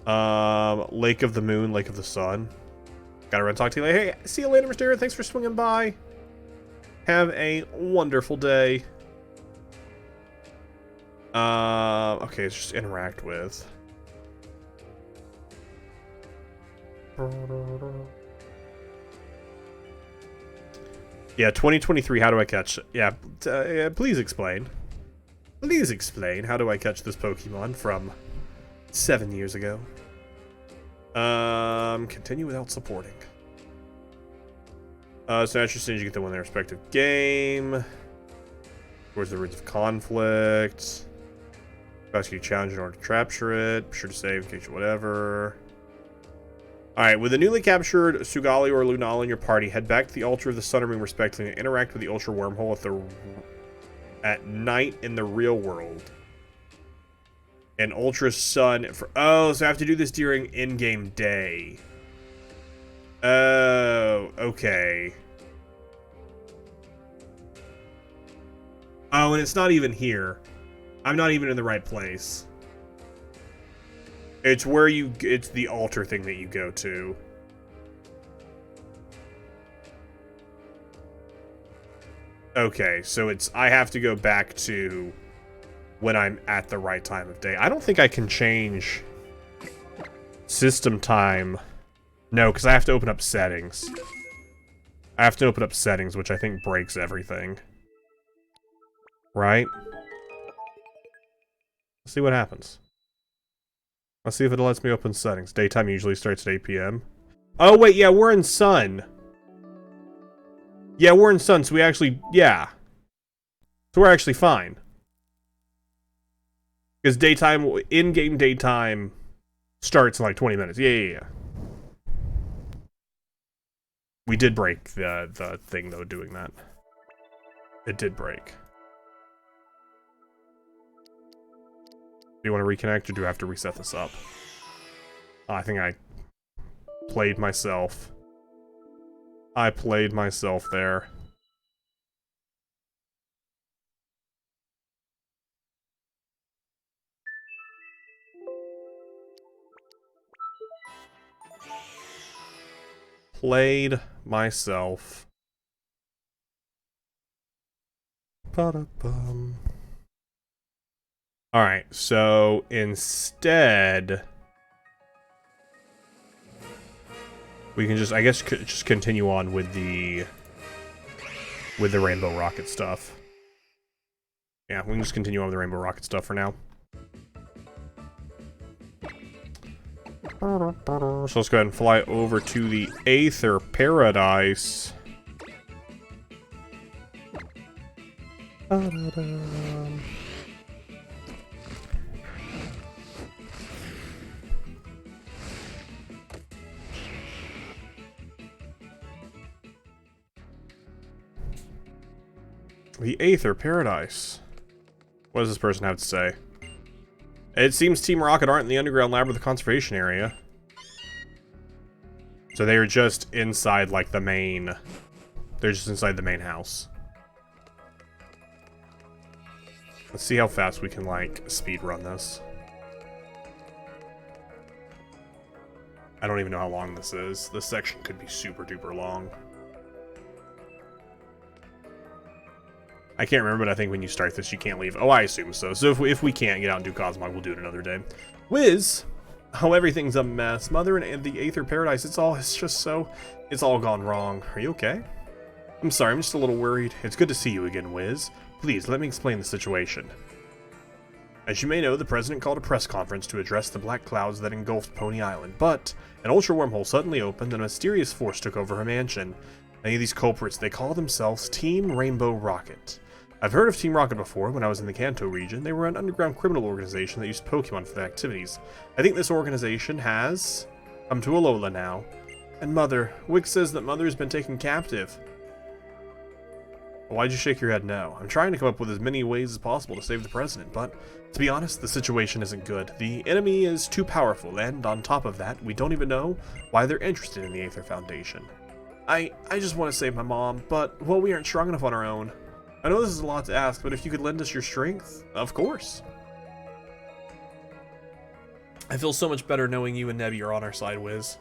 Lake of the Moon, Lake of the Sun. Gotta run talk to you later. Hey, see you later, Mysterio. Thanks for swinging by. Have a wonderful day. Okay, let's just interact with. Yeah, 2023, how do I catch... Yeah, please explain. Please explain, how do I catch this Pokemon from 7 years ago? Continue without supporting. So interesting, you get the one in their respective game. Where's the Roots of Conflict? Rescue challenge in order to capture it. Be sure to save in case you whatever. Alright, with the newly captured Sugali or Lunala in your party, head back to the altar of the Sun and Moon respectively and interact with the Ultra Wormhole at night in the real world. And Ultra Sun for... Oh, so I have to do this during in-game day. Oh, okay. Oh, and it's not even here. I'm not even in the right place. It's where it's the altar thing that you go to. Okay, so I have to go back to when I'm at the right time of day. I don't think I can change system time. No, because I have to open up settings. I have to open up settings, which I think breaks everything. Right? Let's see what happens. Let's see if it lets me open settings. Daytime usually starts at 8 p.m. Oh, wait, yeah, we're in sun. Yeah, we're in sun, so we actually... Yeah. So we're actually fine. Because daytime... In-game daytime starts in like 20 minutes. Yeah. We did break the thing, though, doing that. It did break. Do you want to reconnect, or do I have to reset this up? I think I played myself. I played myself there. Played myself. Ba-da-bum. Alright, so instead... we can just, I guess, just continue on with the Rainbow Rocket stuff. Yeah, we can just continue on with the Rainbow Rocket stuff for now. So let's go ahead and fly over to the Aether Paradise. The Aether Paradise. What does this person have to say? It seems Team Rocket aren't in the underground lab or the conservation area. So they are just inside, like, the main... They're just inside the main house. Let's see how fast we can, like, speedrun this. I don't even know how long this is. This section could be super duper long. I can't remember, but I think when you start this, you can't leave. Oh, I assume so. So if we can't get out and do Cosmog, we'll do it another day. Wiz! Oh, everything's a mess. Mother and the Aether Paradise, it's all gone wrong. Are you okay? I'm sorry, I'm just a little worried. It's good to see you again, Wiz. Please, let me explain the situation. As you may know, the President called a press conference to address the black clouds that engulfed Pony Island, but an ultra wormhole suddenly opened and a mysterious force took over her mansion. Many of these culprits, they call themselves Team Rainbow Rocket. I've heard of Team Rocket before. When I was in the Kanto region, they were an underground criminal organization that used Pokémon for their activities. I think this organization has come to Alola now. And Mother, Wick says that Mother has been taken captive. Why'd you shake your head no? I'm trying to come up with as many ways as possible to save the President, but to be honest, the situation isn't good. The enemy is too powerful, and on top of that, we don't even know why they're interested in the Aether Foundation. I just want to save my mom, but, well, we aren't strong enough on our own. I know this is a lot to ask, but if you could lend us your strength, of course. I feel so much better knowing you and Nebby are on our side, Wiz.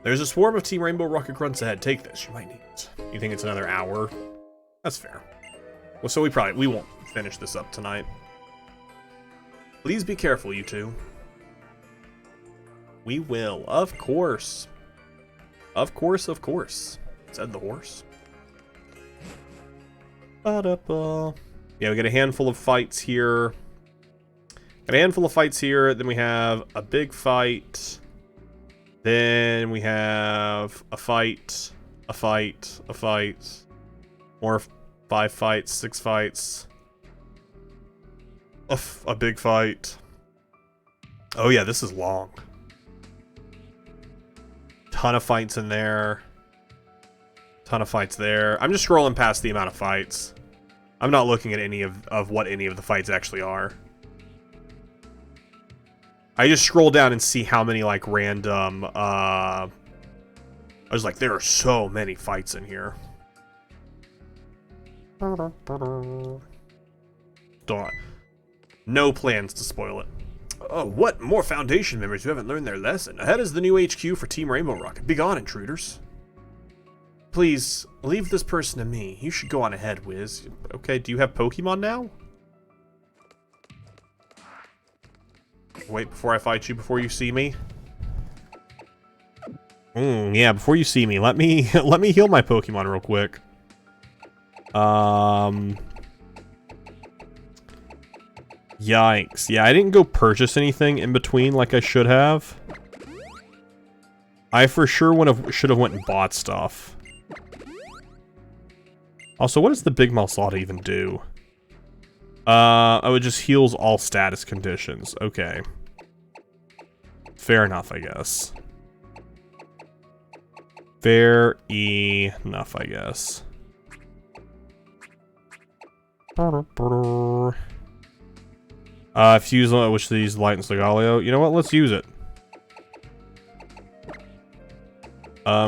There's a swarm of Team Rainbow Rocket grunts ahead. Take this. You might need it. You think it's another hour? That's fair. Well, so we won't finish this up tonight. Please be careful, you two. We will, of course. Of course, of course. Said the horse. Ba-da-ba. Yeah, we got a handful of fights here. Got a handful of fights here. Then we have a big fight. Then we have a fight. A fight. A fight. More 5 fights. 6 fights. A big fight. Oh yeah, this is long. Ton of fights in there. Ton of fights there. I'm just scrolling past the amount of fights. I'm not looking at any of what any of the fights actually are. I just scroll down and see how many, like, random, I was like, there are so many fights in here. Don't. No plans to spoil it. Oh, what? More Foundation members who haven't learned their lesson. Ahead is the new HQ for Team Rainbow Rocket. Begone, intruders. Please, leave this person to me. You should go on ahead, Wiz. Okay, do you have Pokemon now? Wait, before I fight you, before you see me? Yeah, before you see me, let me heal my Pokemon real quick. Yikes. Yeah, I didn't go purchase anything in between like I should have. I for sure should have went and bought stuff. Also, what does the Big Malsada even do? Oh, it just heals all status conditions. Okay. Fair enough, I guess. Fair enough, I guess. Fuse which these light and Slegaleo. You know what? Let's use it.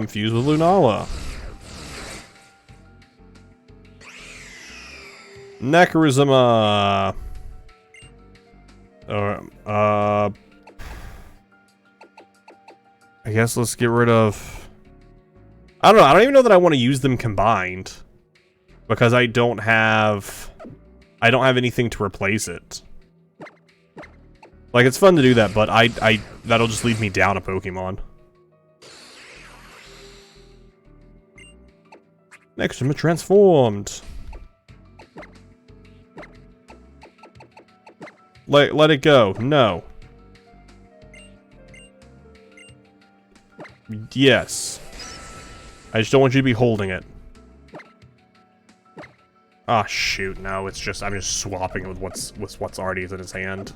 Fuse with Lunala. Necrozma. I guess let's get rid of... I don't know. I don't even know that I want to use them combined. Because I don't have anything to replace it. Like, it's fun to do that, but that'll just leave me down a Pokemon. Necrozma transformed. Let it go. No. Yes. I just don't want you to be holding it. Ah, shoot. No, it's just I'm just swapping it with what's already in his hand.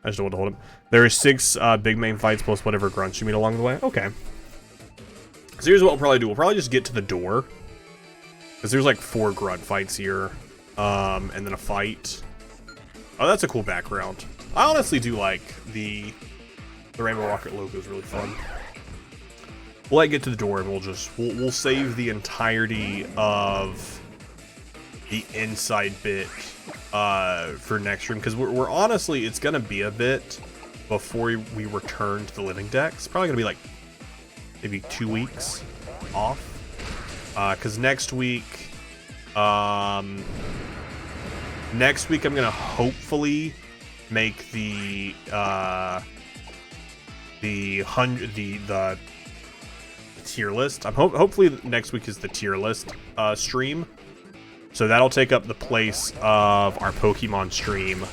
I just don't want to hold him. There are 6 big main fights plus whatever grunts you meet along the way. Okay. So here's what we'll probably do. We'll probably just get to the door. Because there's like 4 grunt fights here. And then a fight. Oh, that's a cool background. I honestly do like the Rainbow Rocket logo is really fun. We'll like get to the door and we'll save the entirety of the inside bit for next stream, because we're honestly, it's gonna be a bit before we return to the Living Dex. Probably gonna be like maybe 2 weeks off, because next week I'm gonna hopefully make the tier list. Hopefully next week is the tier list stream. So that'll take up the place of our Pokemon stream.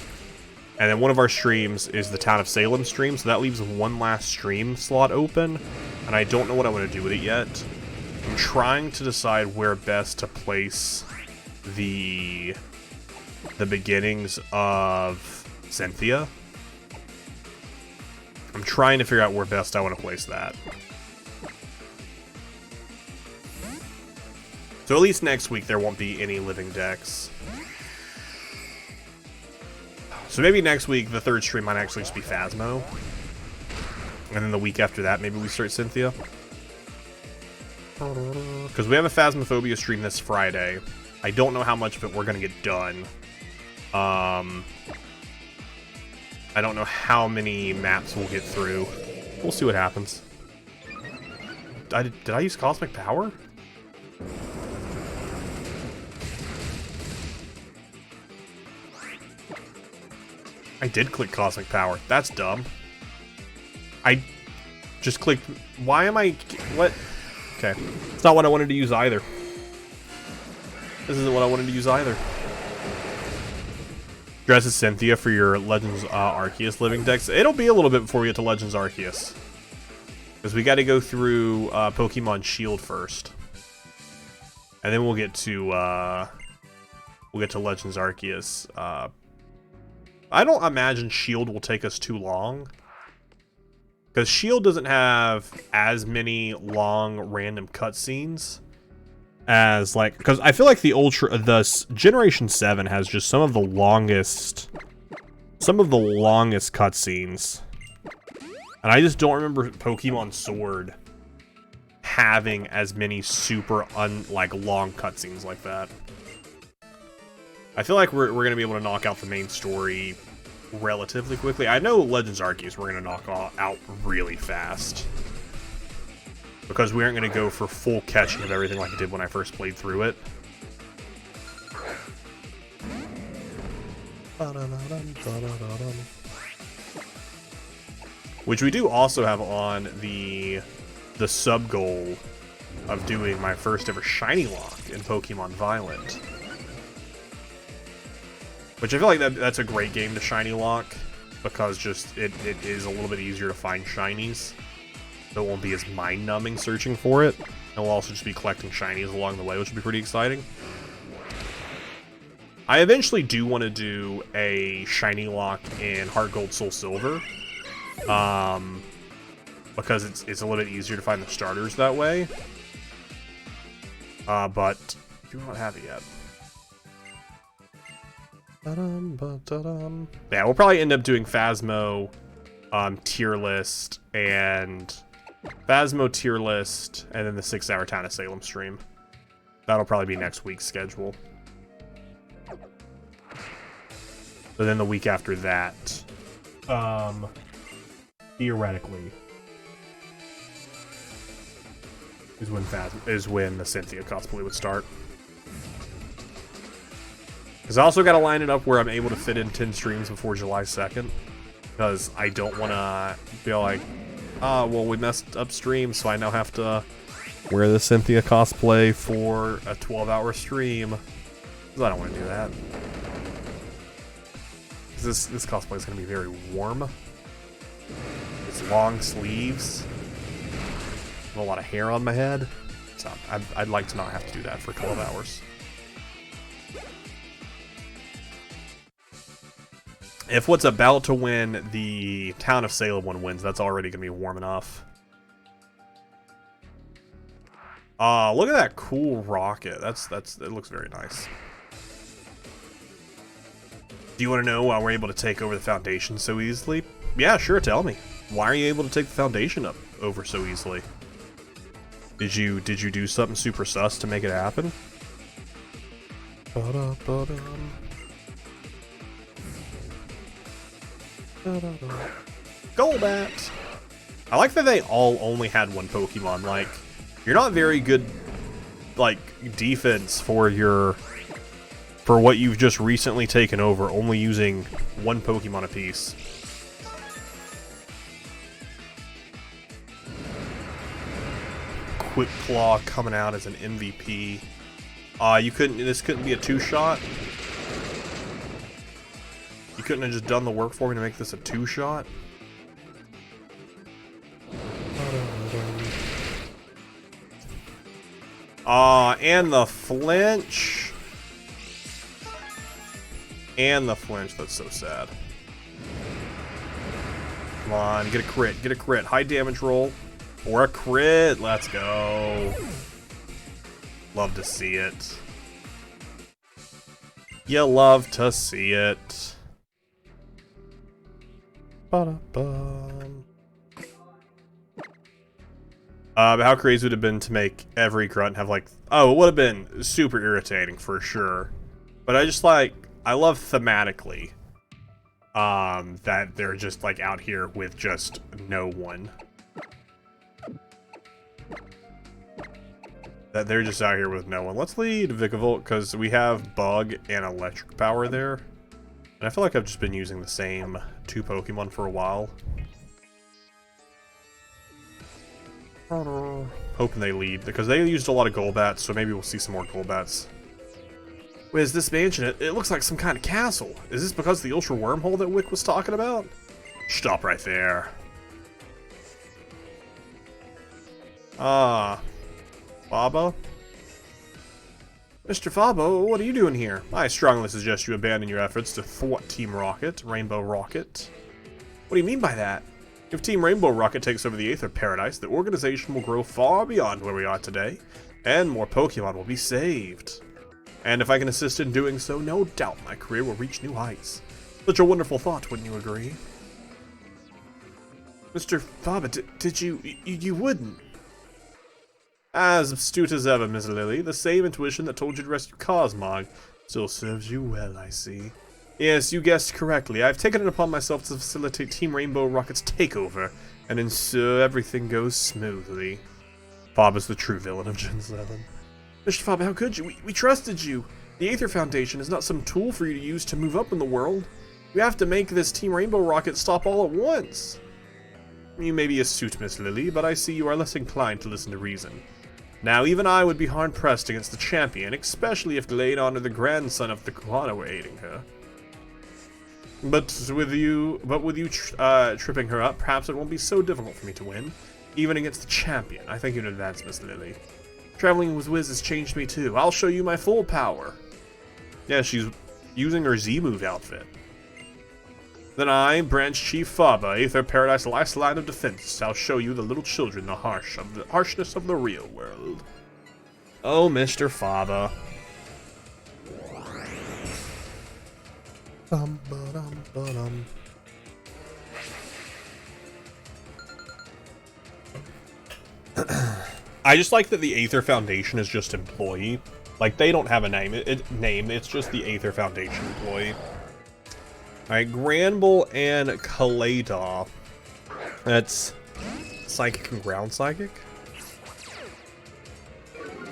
And then one of our streams is the Town of Salem stream, so that leaves one last stream slot open. And I don't know what I want to do with it yet. I'm trying to decide where best to place the beginnings of Cynthia. I'm trying to figure out where best I want to place that. So at least next week there won't be any Living Dex. So maybe next week the third stream might actually just be Phasmo. And then the week after that maybe we start Cynthia. Because we have a Phasmophobia stream this Friday. I don't know how much of it we're going to get done. I don't know how many maps we'll get through. We'll see what happens. Did I use Cosmic Power? I did click Cosmic Power. That's dumb. I just clicked... Why am I... What? Okay. It's not what I wanted to use either. This isn't what I wanted to use either. Dress as Cynthia for your Legends Arceus Living Dex. It'll be a little bit before we get to Legends Arceus. Because we got to go through Pokemon Shield first. And then we'll get to Legends Arceus. I don't imagine Shield will take us too long. Because Shield doesn't have as many long random cutscenes as, like, because I feel like the Generation 7 has just some of the longest cutscenes. And I just don't remember Pokemon Sword having as many super long cutscenes like that. I feel like we're going to be able to knock out the main story relatively quickly. I know Legends Arceus we're going to knock out really fast. Because we aren't going to go for full catching of everything like I did when I first played through it. Which we do also have on the sub-goal of doing my first ever Shiny Lock in Pokemon Violet. Which I feel like that's a great game to shiny lock, because just it is a little bit easier to find shinies. So it won't be as mind-numbing searching for it. And we'll also just be collecting shinies along the way, which will be pretty exciting. I eventually do want to do a shiny lock in Heart Gold Soul Silver. Because it's a little bit easier to find the starters that way. But do not have it yet. Yeah, we'll probably end up doing Phasmo tier list and then the 6-hour Town of Salem stream. That'll probably be next week's schedule. But then the week after that, theoretically, is when the Cynthia cosplay would start. Because I also got to line it up where I'm able to fit in 10 streams before July 2nd. Because I don't want to be like, ah, well, we messed up stream, so I now have to wear the Cynthia cosplay for a 12-hour stream. Because I don't want to do that. Because this cosplay is going to be very warm. It's long sleeves. A lot of hair on my head. So I'd like to not have to do that for 12 hours. If what's about to win the Town of Salem one wins, that's already going to be warm enough. Look at that cool rocket. It looks very nice. Do you want to know why we're able to take over the Foundation so easily? Yeah, sure, tell me. Why are you able to take the Foundation over so easily? Did you do something super sus to make it happen? Golbat! I like that they all only had one Pokemon. Like, you're not very good, like, defense for what you've just recently taken over, only using one Pokemon apiece. Quick Claw coming out as an MVP. This couldn't be a two-shot? You couldn't have just done the work for me to make this a two-shot? And the flinch. And the flinch, that's so sad. Come on, get a crit, get a crit. High damage roll. Or a crit, let's go. Love to see it. You love to see it. Ba-da-bum. But how crazy would it have been to make every grunt have like... Oh, it would have been super irritating for sure. But I just like... I love thematically that they're just like out here with just no one. That they're just out here with no one. Let's lead Vikavolt because we have Bug and Electric Power there. And I feel like I've just been using the same two Pokemon for a while. Hoping they lead, because they used a lot of Golbats, so maybe we'll see some more Golbats. Wait, is this mansion? It looks like some kind of castle. Is this because of the Ultra Wormhole that Wick was talking about? Stop right there. Fabo? Mr. Fabo, what are you doing here? I strongly suggest you abandon your efforts to thwart Team Rocket, Rainbow Rocket. What do you mean by that? If Team Rainbow Rocket takes over the Aether Paradise, the organization will grow far beyond where we are today, and more Pokemon will be saved. And if I can assist in doing so, no doubt my career will reach new heights. Such a wonderful thought, wouldn't you agree? Mr. Faba, did you wouldn't? As astute as ever, Miss Lily, the same intuition that told you to rescue Cosmog still serves you well, I see. Yes, you guessed correctly. I've taken it upon myself to facilitate Team Rainbow Rocket's takeover, and ensure everything goes smoothly. Bob is the true villain of Gen 7. Mr. Fob, how could you? We trusted you. The Aether Foundation is not some tool for you to use to move up in the world. We have to make this Team Rainbow Rocket stop all at once. You may be astute, Miss Lily, but I see you are less inclined to listen to reason. Now, even I would be hard-pressed against the champion, especially if Gladeon or the grandson of the Guana were aiding her. But with you tripping her up, perhaps it won't be so difficult for me to win, even against the champion. I thank you in advance, Miss Lily. Traveling with Wiz has changed me too. I'll show you my full power. Yeah, she's using her Z-move outfit. Then I, Branch Chief Faba, Aether Paradise last line of defense. I'll show you the little children the harshness of the real world. Oh, Mr. Faba. Bum, ba-dum, ba-dum. I just like that the Aether Foundation is just employee. Like, they don't have a name. It's just the Aether Foundation employee. Alright, Granbull and Kaleda. That's Psychic and Ground Psychic.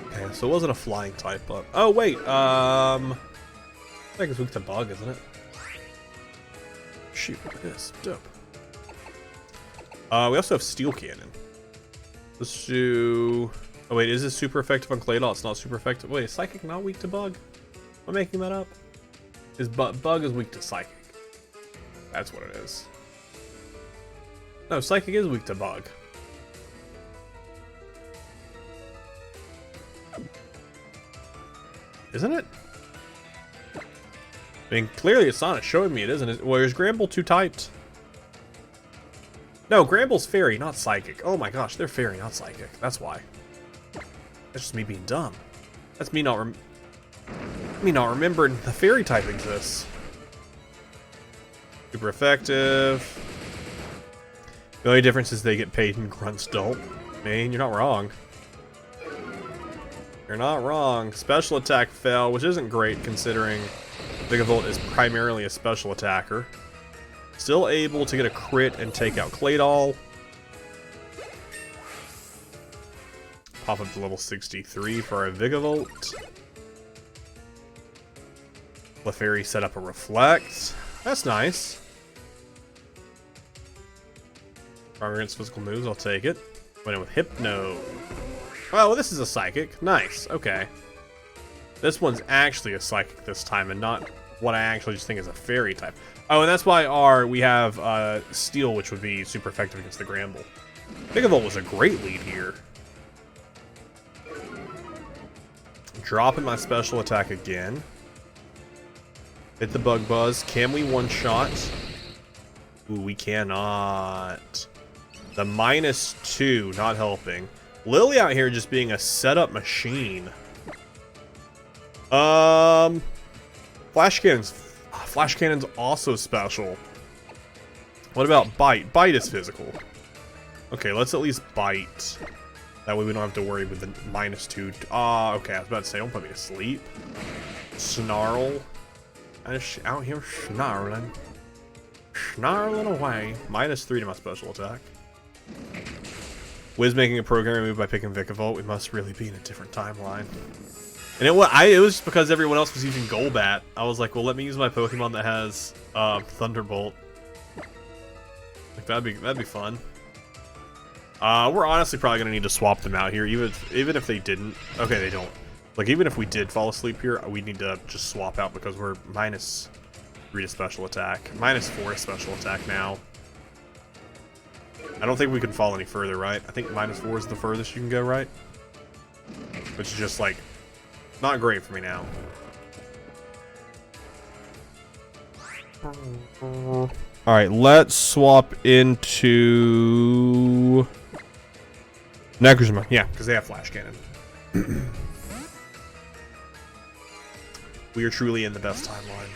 Okay, so it wasn't a flying type, but... Oh, wait, I think it's weak to Bug, isn't it? Shoot, look at this. Dope. We also have Steel Cannon. Let's do... Oh, wait, is this super effective on Claydol? It's not super effective. Wait, is Psychic not weak to Bug? Am I making that up? Bug is weak to Psychic. That's what it is. No, Psychic is weak to Bug. Isn't it? I mean, clearly it's not showing me it isn't. Well, is Granbull 2 typed? No, Granbull's Fairy, not Psychic. Oh my gosh, they're Fairy, not Psychic. That's why. That's just me being dumb. That's me not remembering the Fairy type exists. Super effective. The only difference is they get paid in Grunt's Dolt. Man, you're not wrong. You're not wrong. Special attack fell, which isn't great considering Vigavolt is primarily a special attacker. Still able to get a crit and take out Claydol. Pop up to level 63 for our Vigavolt. Clefairy set up a Reflect. That's nice. Strong against physical moves, I'll take it. Went in with Hypno. Oh, this is a Psychic. Nice, okay. This one's actually a Psychic this time, and not what I actually just think is a Fairy type. Oh, and that's why we have Steel, which would be super effective against the Granbull. Vigavolt was a great lead here. Dropping my special attack again. Hit the Bug Buzz. Can we one-shot? Ooh, we cannot. The -2 not helping. Lily out here just being a setup machine. Flash Cannon's also special. What about Bite? Bite is physical. Okay, let's at least Bite. That way we don't have to worry with the -2. Okay, I was about to say, don't put me to sleep. Snarl. I'm just out here snarling. Snarling away. -3 to my special attack. Wiz making a programming move by picking Vigavolt. We must really be in a different timeline. And it was just because everyone else was using Golbat. I was like, well, let me use my Pokemon that has Thunderbolt. Like that'd be fun. We're honestly probably gonna need to swap them out here, even if they didn't. Okay, they don't. Like even if we did fall asleep here, we need to just swap out because we're -3 to special attack, -4 to special attack now. I don't think we can fall any further, right? I think -4 is the furthest you can go, right? Which is just like not great for me now. All right, let's swap into Necrozma. Yeah, because they have Flash Cannon. We are truly in the best timeline.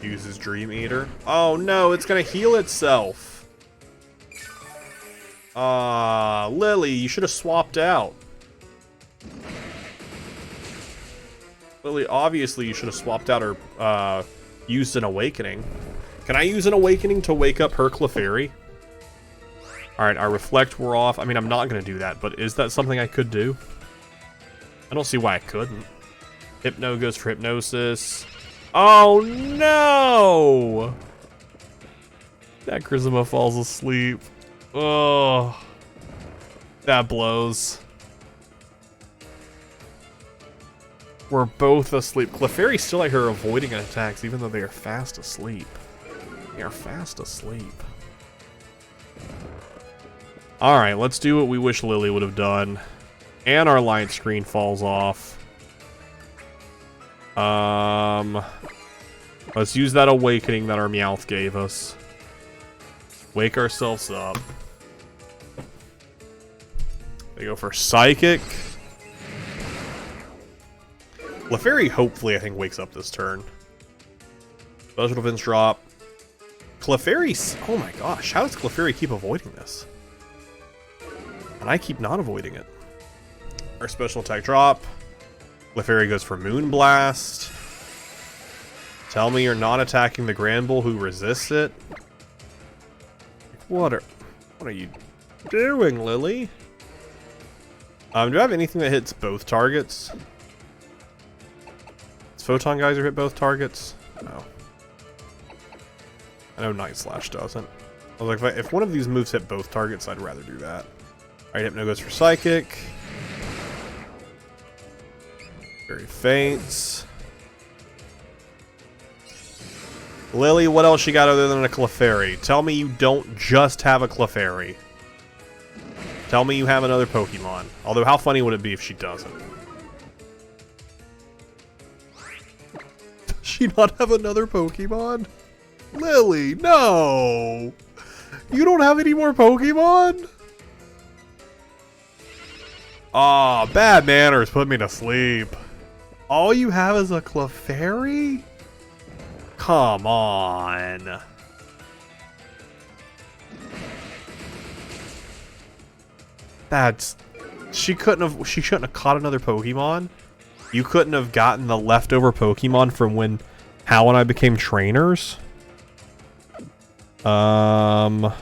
Uses Dream Eater. Oh no, it's gonna heal itself. Lily, you should have swapped out. Lily, obviously you should have swapped out or used an Awakening. Can I use an Awakening to wake up her Clefairy? Alright, our Reflect wore off. I mean, I'm not gonna do that, but is that something I could do? I don't see why I couldn't. Hypno goes for Hypnosis. Oh no! That Necrozma falls asleep. Oh, that blows. We're both asleep. Clefairy still out here avoiding attacks even though they are fast asleep. They are fast asleep. Alright, let's do what we wish Lily would have done. And our light screen falls off. Let's use that awakening that our Meowth gave us. Wake ourselves up. They go for Psychic. Clefairy hopefully, I think, wakes up this turn. Special defense drop. Clefairy... Oh my gosh, how does Clefairy keep avoiding this? And I keep not avoiding it. Our special attack drop. Clefairy goes for Moonblast. Tell me you're not attacking the Granbull who resists it. What are you doing, Lily? Do I have anything that hits both targets? Does Photon Geyser hit both targets? No. I know Night Slash doesn't. I was like, if one of these moves hit both targets, I'd rather do that. Alright, Hypno goes for Psychic. Very faints. Lily, what else you got other than a Clefairy? Tell me you don't just have a Clefairy. Tell me you have another Pokemon. Although, how funny would it be if she doesn't? Does she not have another Pokemon? Lily, no! You don't have any more Pokemon? Aw, bad manners put me to sleep. All you have is a Clefairy? Come on. That's... She shouldn't have caught another Pokemon. You couldn't have gotten the leftover Pokemon from when Hal and I became trainers. I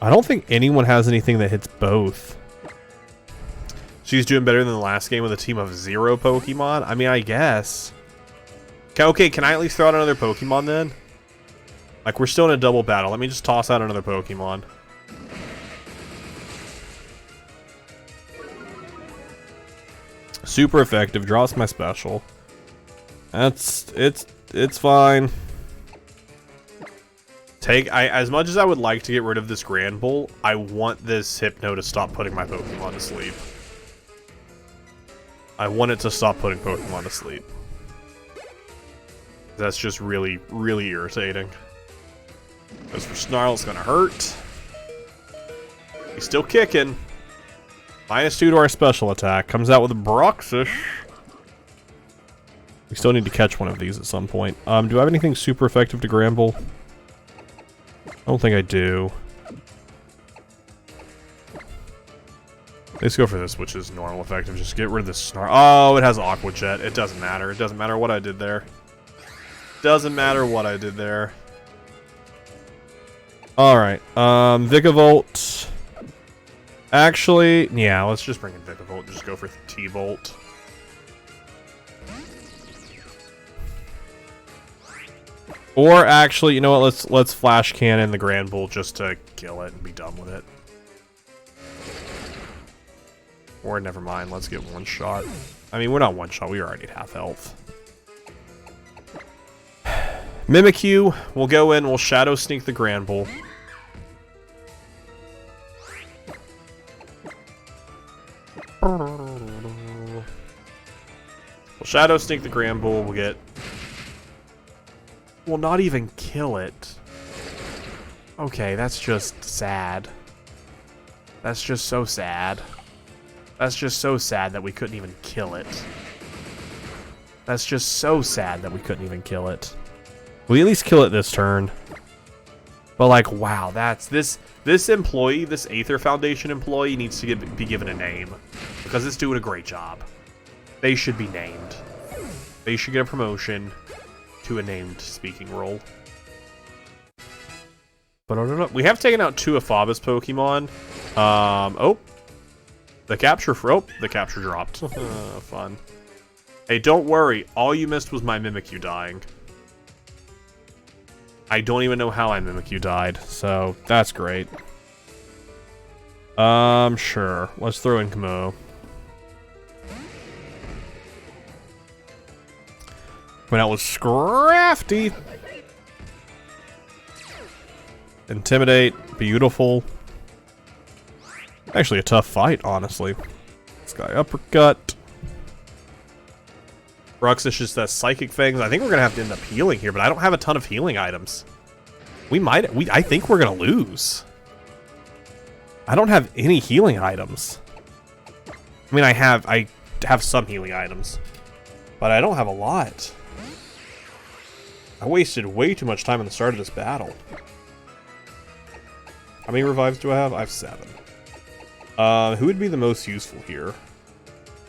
don't think anyone has anything that hits both. She's doing better than the last game with a team of 0 Pokemon? I mean, I guess. Okay, can I at least throw out another Pokemon then? Like, we're still in a double battle. Let me just toss out another Pokemon. Super effective. Draws my special. It's fine. As much as I would like to get rid of this Granbull, I want this Hypno to stop putting my Pokemon to sleep. I want it to stop putting Pokemon to sleep. That's just really, really irritating. As for Snarl, it's gonna hurt. He's still kicking. -2 to our special attack. Comes out with a Broxish. We still need to catch one of these at some point. Do I have anything super effective to Granbull? I don't think I do. Let's go for this, which is normal effective. Just get rid of this Snarl. Oh, it has Aqua Jet. It doesn't matter. It doesn't matter what I did there. Doesn't matter what I did there. Alright, Vikavolt. Actually, yeah, let's just bring in Vikavolt. Just go for T-Bolt. Or actually, you know what? Let's Flash Cannon the Granbull just to kill it and be done with it. Or never mind, let's get one shot. I mean, we're not one shot. We already at half health. Mimikyu, we'll go in, we'll Shadow Sneak the Granbull. We'll Shadow Sneak the Granbull, we'll get... We'll not even kill it. Okay, that's just sad. That's just so sad. That's just so sad that we couldn't even kill it. That's just so sad that we couldn't even kill it. We at least kill it this turn. But like, wow, that's this employee, this Aether Foundation employee needs to be given a name because it's doing a great job. They should be named. They should get a promotion to a named speaking role. But we have taken out 2 Ephobos Pokemon. Oh, the capture dropped. Fun. Hey, don't worry. All you missed was my Mimikyu dying. I don't even know how I Mimikyu died, so that's great. Sure. Let's throw in Kamo. When I was crafty. Intimidate. Beautiful. Actually a tough fight, honestly. This guy uppercut. Bruxish just does psychic things. I think we're gonna have to end up healing here, but I don't have a ton of healing items. I think we're gonna lose. I don't have any healing items. I mean, I have some healing items, but I don't have a lot. I wasted way too much time in the start of this battle. How many revives do I have? I have 7. Who would be the most useful here?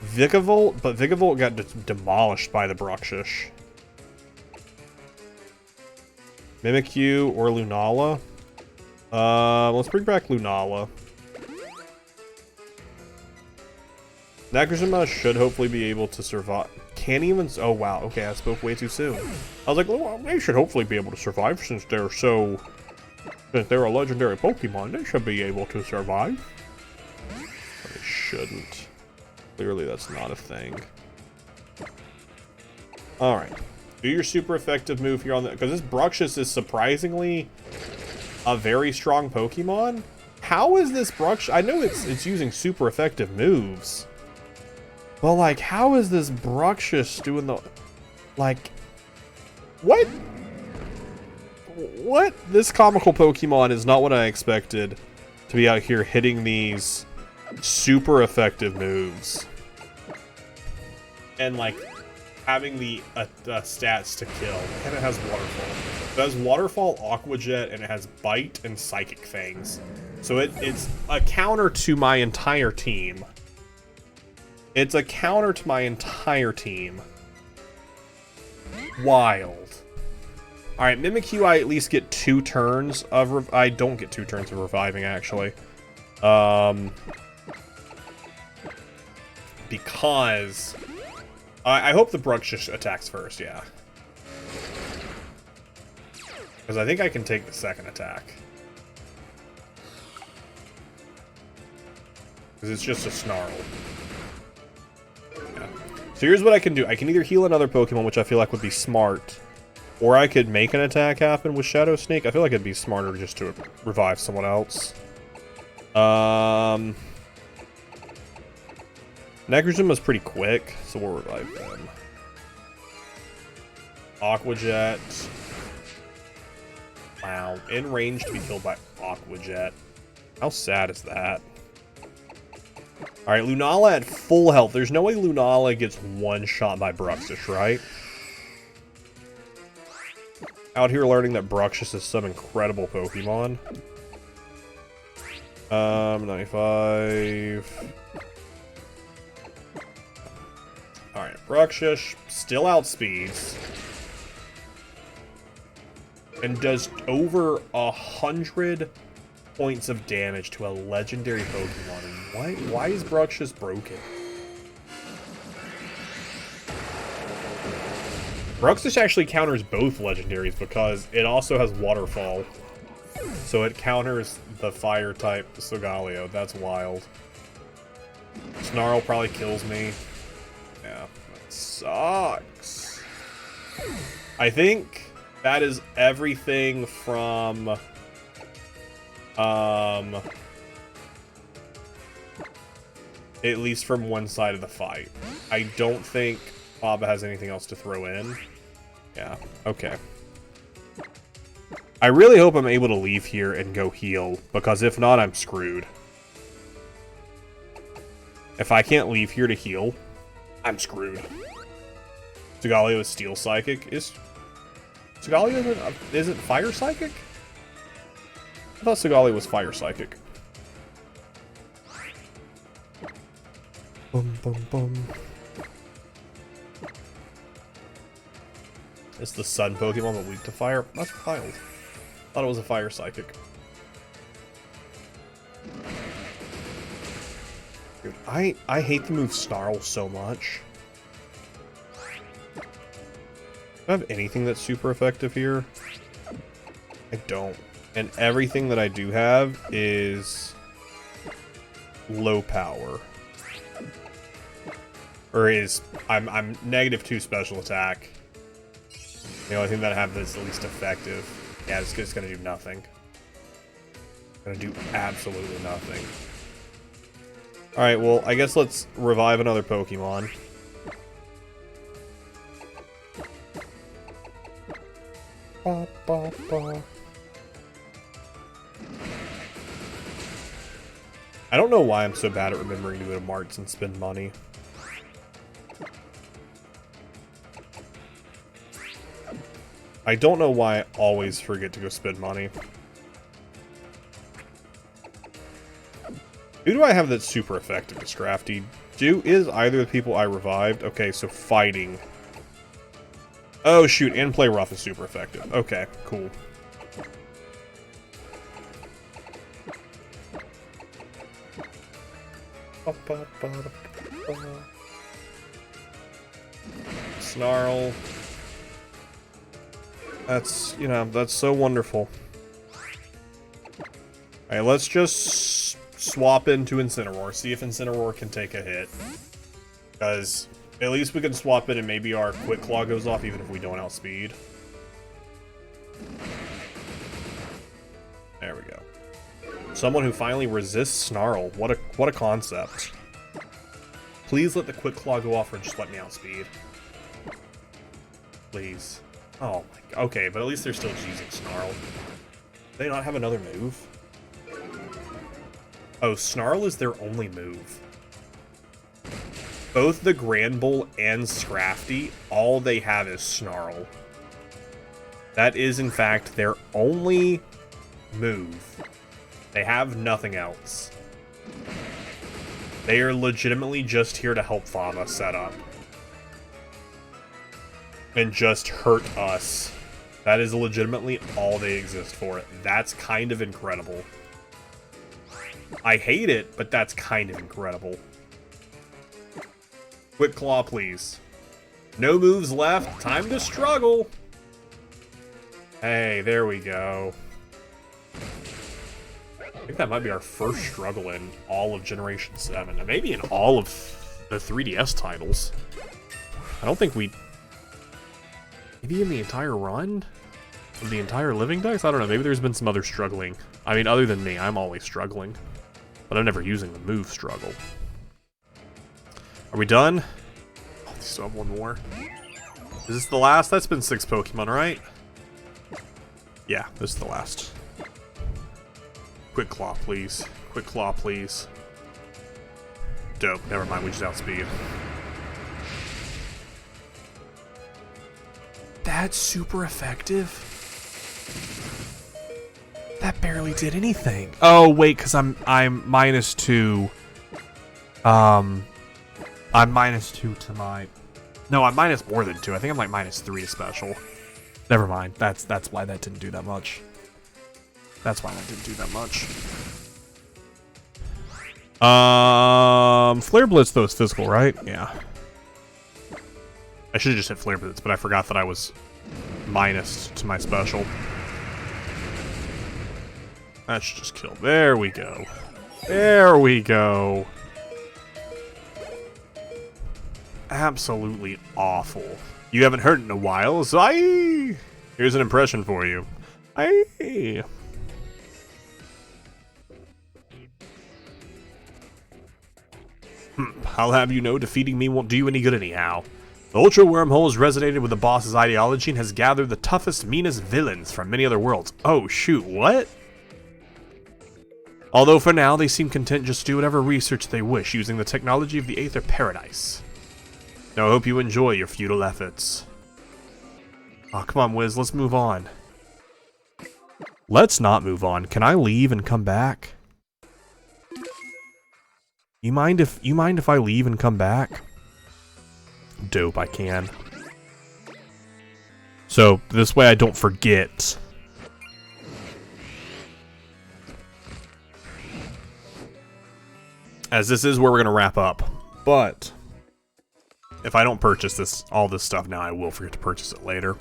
Vikavolt, but Vikavolt got demolished by the Bruxish. Mimikyu or Lunala? Let's bring back Lunala. Necrozma should hopefully be able to survive. Can't even. Oh wow. Okay, I spoke way too soon. I was like, well, they should hopefully be able to survive since they're a legendary Pokemon. They should be able to survive. But they shouldn't. Clearly, that's not a thing. All right, do your super effective move here on the, because this Bruxish is surprisingly a very strong Pokemon. How is this Bruxish? I know it's using super effective moves. But, like, how is this Bruxish doing the... Like... What? What? This comical Pokemon is not what I expected to be out here hitting these super effective moves. And, like, having the stats to kill. And it has Waterfall. It has Waterfall, Aqua Jet, and it has Bite and Psychic Fangs. So it's a counter to my entire team. It's a counter to my entire team. Wild. Alright, Mimikyu, I at least get 2 turns of... I don't get 2 turns of reviving, actually. Because... I hope the Bruxish attacks first, yeah. Because I think I can take the second attack. Because it's just a Snarl. So here's what I can do. I can either heal another Pokemon, which I feel like would be smart, or I could make an attack happen with Shadow Snake. I feel like it'd be smarter just to revive someone else. Necrozma's pretty quick, so we'll revive them. Aqua Jet. Wow. In range to be killed by Aqua Jet. How sad is that? Alright, Lunala at full health. There's no way Lunala gets one shot by Bruxish, right? Out here learning that Bruxish is some incredible Pokemon. 95. Alright, Bruxish still outspeeds. And does over 100 points of damage to a legendary Pokemon. Why is Bruxish broken? Bruxish actually counters both legendaries because it also has Waterfall. So it counters the fire type Solgaleo. That's wild. Snarl probably kills me. Yeah, that sucks. I think that is everything from... at least from one side of the fight. I don't think Baba has anything else to throw in. Yeah, okay. I really hope I'm able to leave here and go heal, because if not, I'm screwed. If I can't leave here to heal, I'm screwed. Solgaleo is Steel Psychic. Solgaleo isn't Fire Psychic? I thought Solgaleo was Fire Psychic. Boom, boom, boom. It's the Sun Pokemon but weak to fire. That's wild. Thought it was a Fire Psychic. Dude, I hate the move Snarl so much. Do I have anything that's super effective here? I don't. And everything that I do have is low power. Or is I'm -2 special attack The only thing that I have that's the least effective. Yeah, it's just gonna do nothing. Gonna do absolutely nothing. Alright, well, I guess let's revive another Pokemon. Ba, ba, ba. I don't know why I'm so bad at remembering to go to marts and spend money. I don't know why I always forget to go spend money. Who do I have that's super effective as Scrafty? Is either of the people I revived? Okay, so fighting. Oh shoot, and play rough is super effective. Okay, cool. Snarl. That's, you know, that's so wonderful. Alright, let's just swap into Incineroar. See if Incineroar can take a hit. Because at least we can swap in and maybe our Quick Claw goes off even if we don't outspeed. There we go. Someone who finally resists Snarl. What a concept. Please let the Quick Claw go off or just let me outspeed. Please. Oh my god. Okay, but at least they're still using Snarl. Do they not have another move? Oh, Snarl is their only move. Both the Grand Bull and Scrafty, all they have is Snarl. That is, in fact, their only move. They have nothing else. They are legitimately just here to help Fama set up. And just hurt us. That is legitimately all they exist for. That's kind of incredible. I hate it, but that's kind of incredible. Quick Claw, please. No moves left. Time to struggle. Hey, there we go. I think that might be our first struggle in all of Generation 7. And maybe in all of the 3DS titles. I don't think we... Maybe in the entire run? Of the entire Living Dex? I don't know. Maybe there's been some other struggling. I mean, other than me, I'm always struggling. But I'm never using the move struggle. Are we done? Oh, we still have one more. Is this the last? That's been 6 Pokemon, right? Yeah, this is the last. Quick Claw, please. Quick Claw, please. Dope. Never mind, we just outspeed. That's super effective. That barely did anything. Oh wait, because I'm -2. I'm -2 to my. No, I'm minus more than 2. I think I'm like -3 to special. Never mind. That's why that didn't do that much. That's why that didn't do that much. Flare Blitz though is physical, right? Yeah. I should have just hit Flare Blitz, but I forgot that I was minus to my special. That should just kill. There we go. There we go. Absolutely awful. You haven't heard it in a while, so here's an impression for you. I'll have you know, defeating me won't do you any good anyhow. The Ultra Wormhole has resonated with the boss's ideology and has gathered the toughest, meanest villains from many other worlds. Oh shoot, what? Although for now, they seem content just to do whatever research they wish using the technology of the Aether Paradise. Now I hope you enjoy your futile efforts. Oh, come on, Wiz, let's move on. Let's not move on. Can I leave and come back? You mind if I leave and come back? Dope, I can. So, this way I don't forget. As this is where we're gonna wrap up. But if I don't purchase all this stuff now, I will forget to purchase it later.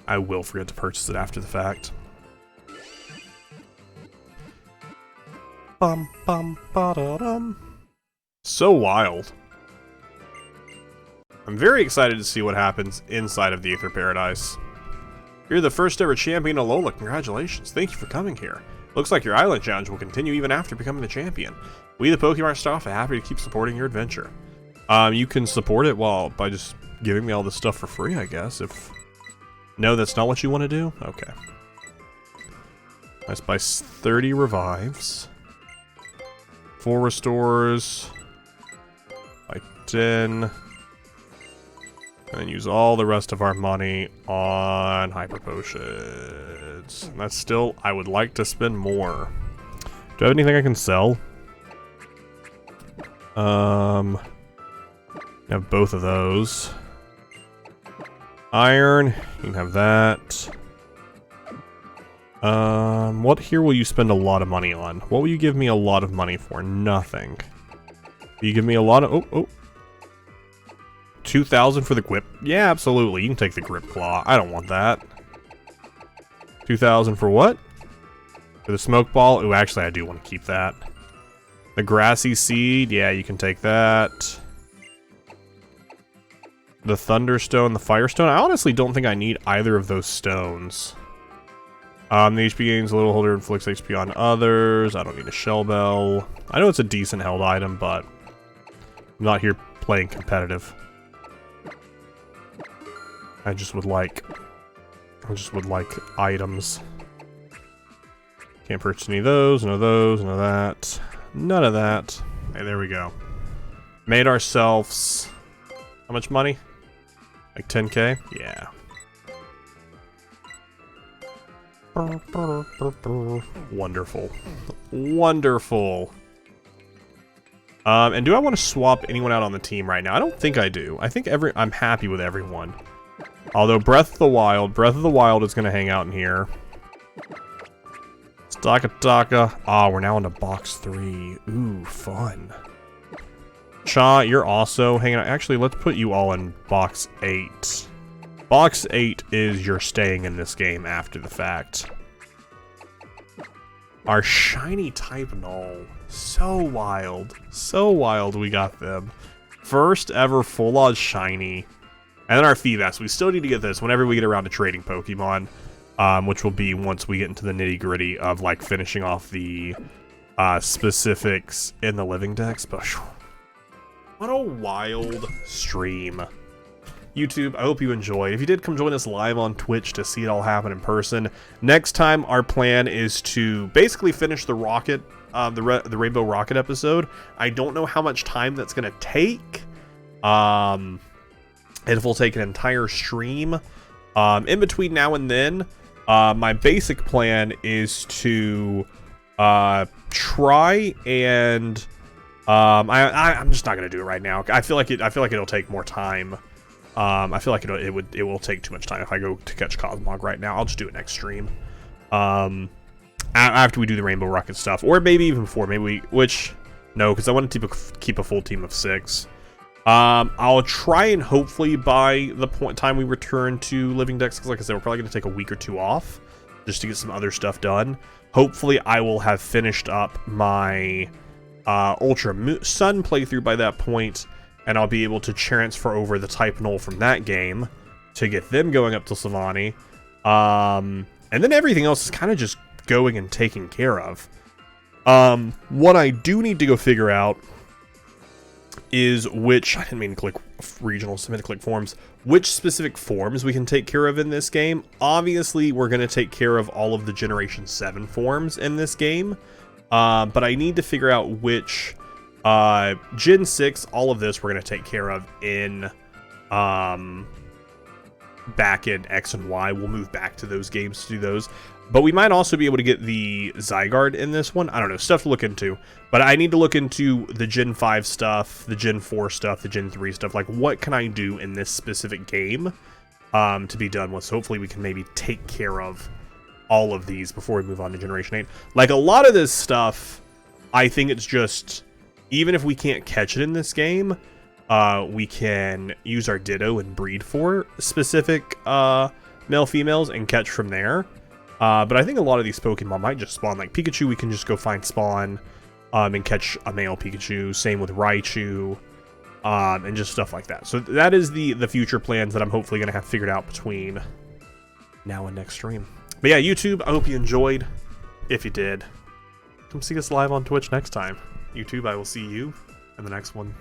I will forget to purchase it after the fact. Bum bum ba da dum. So wild. I'm very excited to see what happens inside of the Aether Paradise. You're the first ever champion of Alola. Congratulations. Thank you for coming here. Looks like your island challenge will continue even after becoming the champion. We, the Pokemon staff, are happy to keep supporting your adventure. You can support it by just giving me all this stuff for free, I guess. If no, that's not what you want to do? Okay. Let's buy 30 revives. 4 restores. Like 10. And use all the rest of our money on hyper potions. And that's still, I would like to spend more. Do I have anything I can sell? I have both of those. Iron, you can have that. What here will you spend a lot of money on? What will you give me a lot of money for? Nothing. You give me a lot of, 2,000 for the grip? Yeah, absolutely. You can take the grip claw. I don't want that. 2,000 for what? For the smoke ball? Ooh, actually, I do want to keep that. The grassy seed? Yeah, you can take that. The thunderstone, the firestone? I honestly don't think I need either of those stones. The HP gains a little holder, inflicts HP on others. I don't need a shell bell. I know it's a decent held item, but I'm not here playing competitive. I just would like items. Can't purchase any of those, none of those, none of that. None of that. Hey, there we go. Made ourselves how much money? Like 10k? Yeah. Wonderful. Wonderful. And do I want to swap anyone out on the team right now? I don't think I do. I think I'm happy with everyone. Although Breath of the Wild is going to hang out in here. Stakataka. Ah, we're now into box 3. Ooh, fun. Cha, you're also hanging out. Actually, let's put you all in box 8. Box 8 is you're staying in this game after the fact. Our shiny type null. So wild. So wild we got them. First ever full on shiny. And then our Feebas. We still need to get this whenever we get around to trading Pokemon. Which will be once we get into the nitty gritty of like finishing off the specifics in the Living Dex. But what a wild stream. YouTube, I hope you enjoyed. If you did, come join us live on Twitch to see it all happen in person. Next time, our plan is to basically finish the Rocket, the Rainbow Rocket episode. I don't know how much time that's going to take. It will take an entire stream. In between now and then, my basic plan is to try and I'm just not going to do it right now. I feel like it'll take more time. I feel like it will take too much time if I go to catch Cosmog right now. I'll just do it next stream. After we do the Rainbow Rocket stuff, or maybe even before. No, because I want to keep a full team of 6. I'll try and hopefully by the time we return to Living Dex, because like I said, we're probably going to take a week or 2 off just to get some other stuff done. Hopefully, I will have finished up my Ultra Sun playthrough by that point. And I'll be able to transfer over the type null from that game to get them going up to Savani. And then everything else is kind of just going and taken care of. What I do need to go figure out is which, I didn't mean to click regionals, I meant to click forms, which specific forms we can take care of in this game. Obviously, we're going to take care of all of the Generation 7 forms in this game. But I need to figure out which... Gen 6, all of this we're going to take care of in, back in X and Y. We'll move back to those games to do those. But we might also be able to get the Zygarde in this one. I don't know, stuff to look into. But I need to look into the Gen 5 stuff, the Gen 4 stuff, the Gen 3 stuff. Like, what can I do in this specific game, to be done with? So hopefully we can maybe take care of all of these before we move on to Generation 8. Like, a lot of this stuff, I think it's just... Even if we can't catch it in this game, we can use our Ditto and breed for specific male-females and catch from there. But I think a lot of these Pokemon might just spawn. Like Pikachu, we can just go find spawn and catch a male Pikachu. Same with Raichu. and just stuff like that. So that is the future plans that I'm hopefully going to have figured out between now and next stream. But yeah, YouTube, I hope you enjoyed. If you did, come see us live on Twitch next time. YouTube, I will see you in the next one.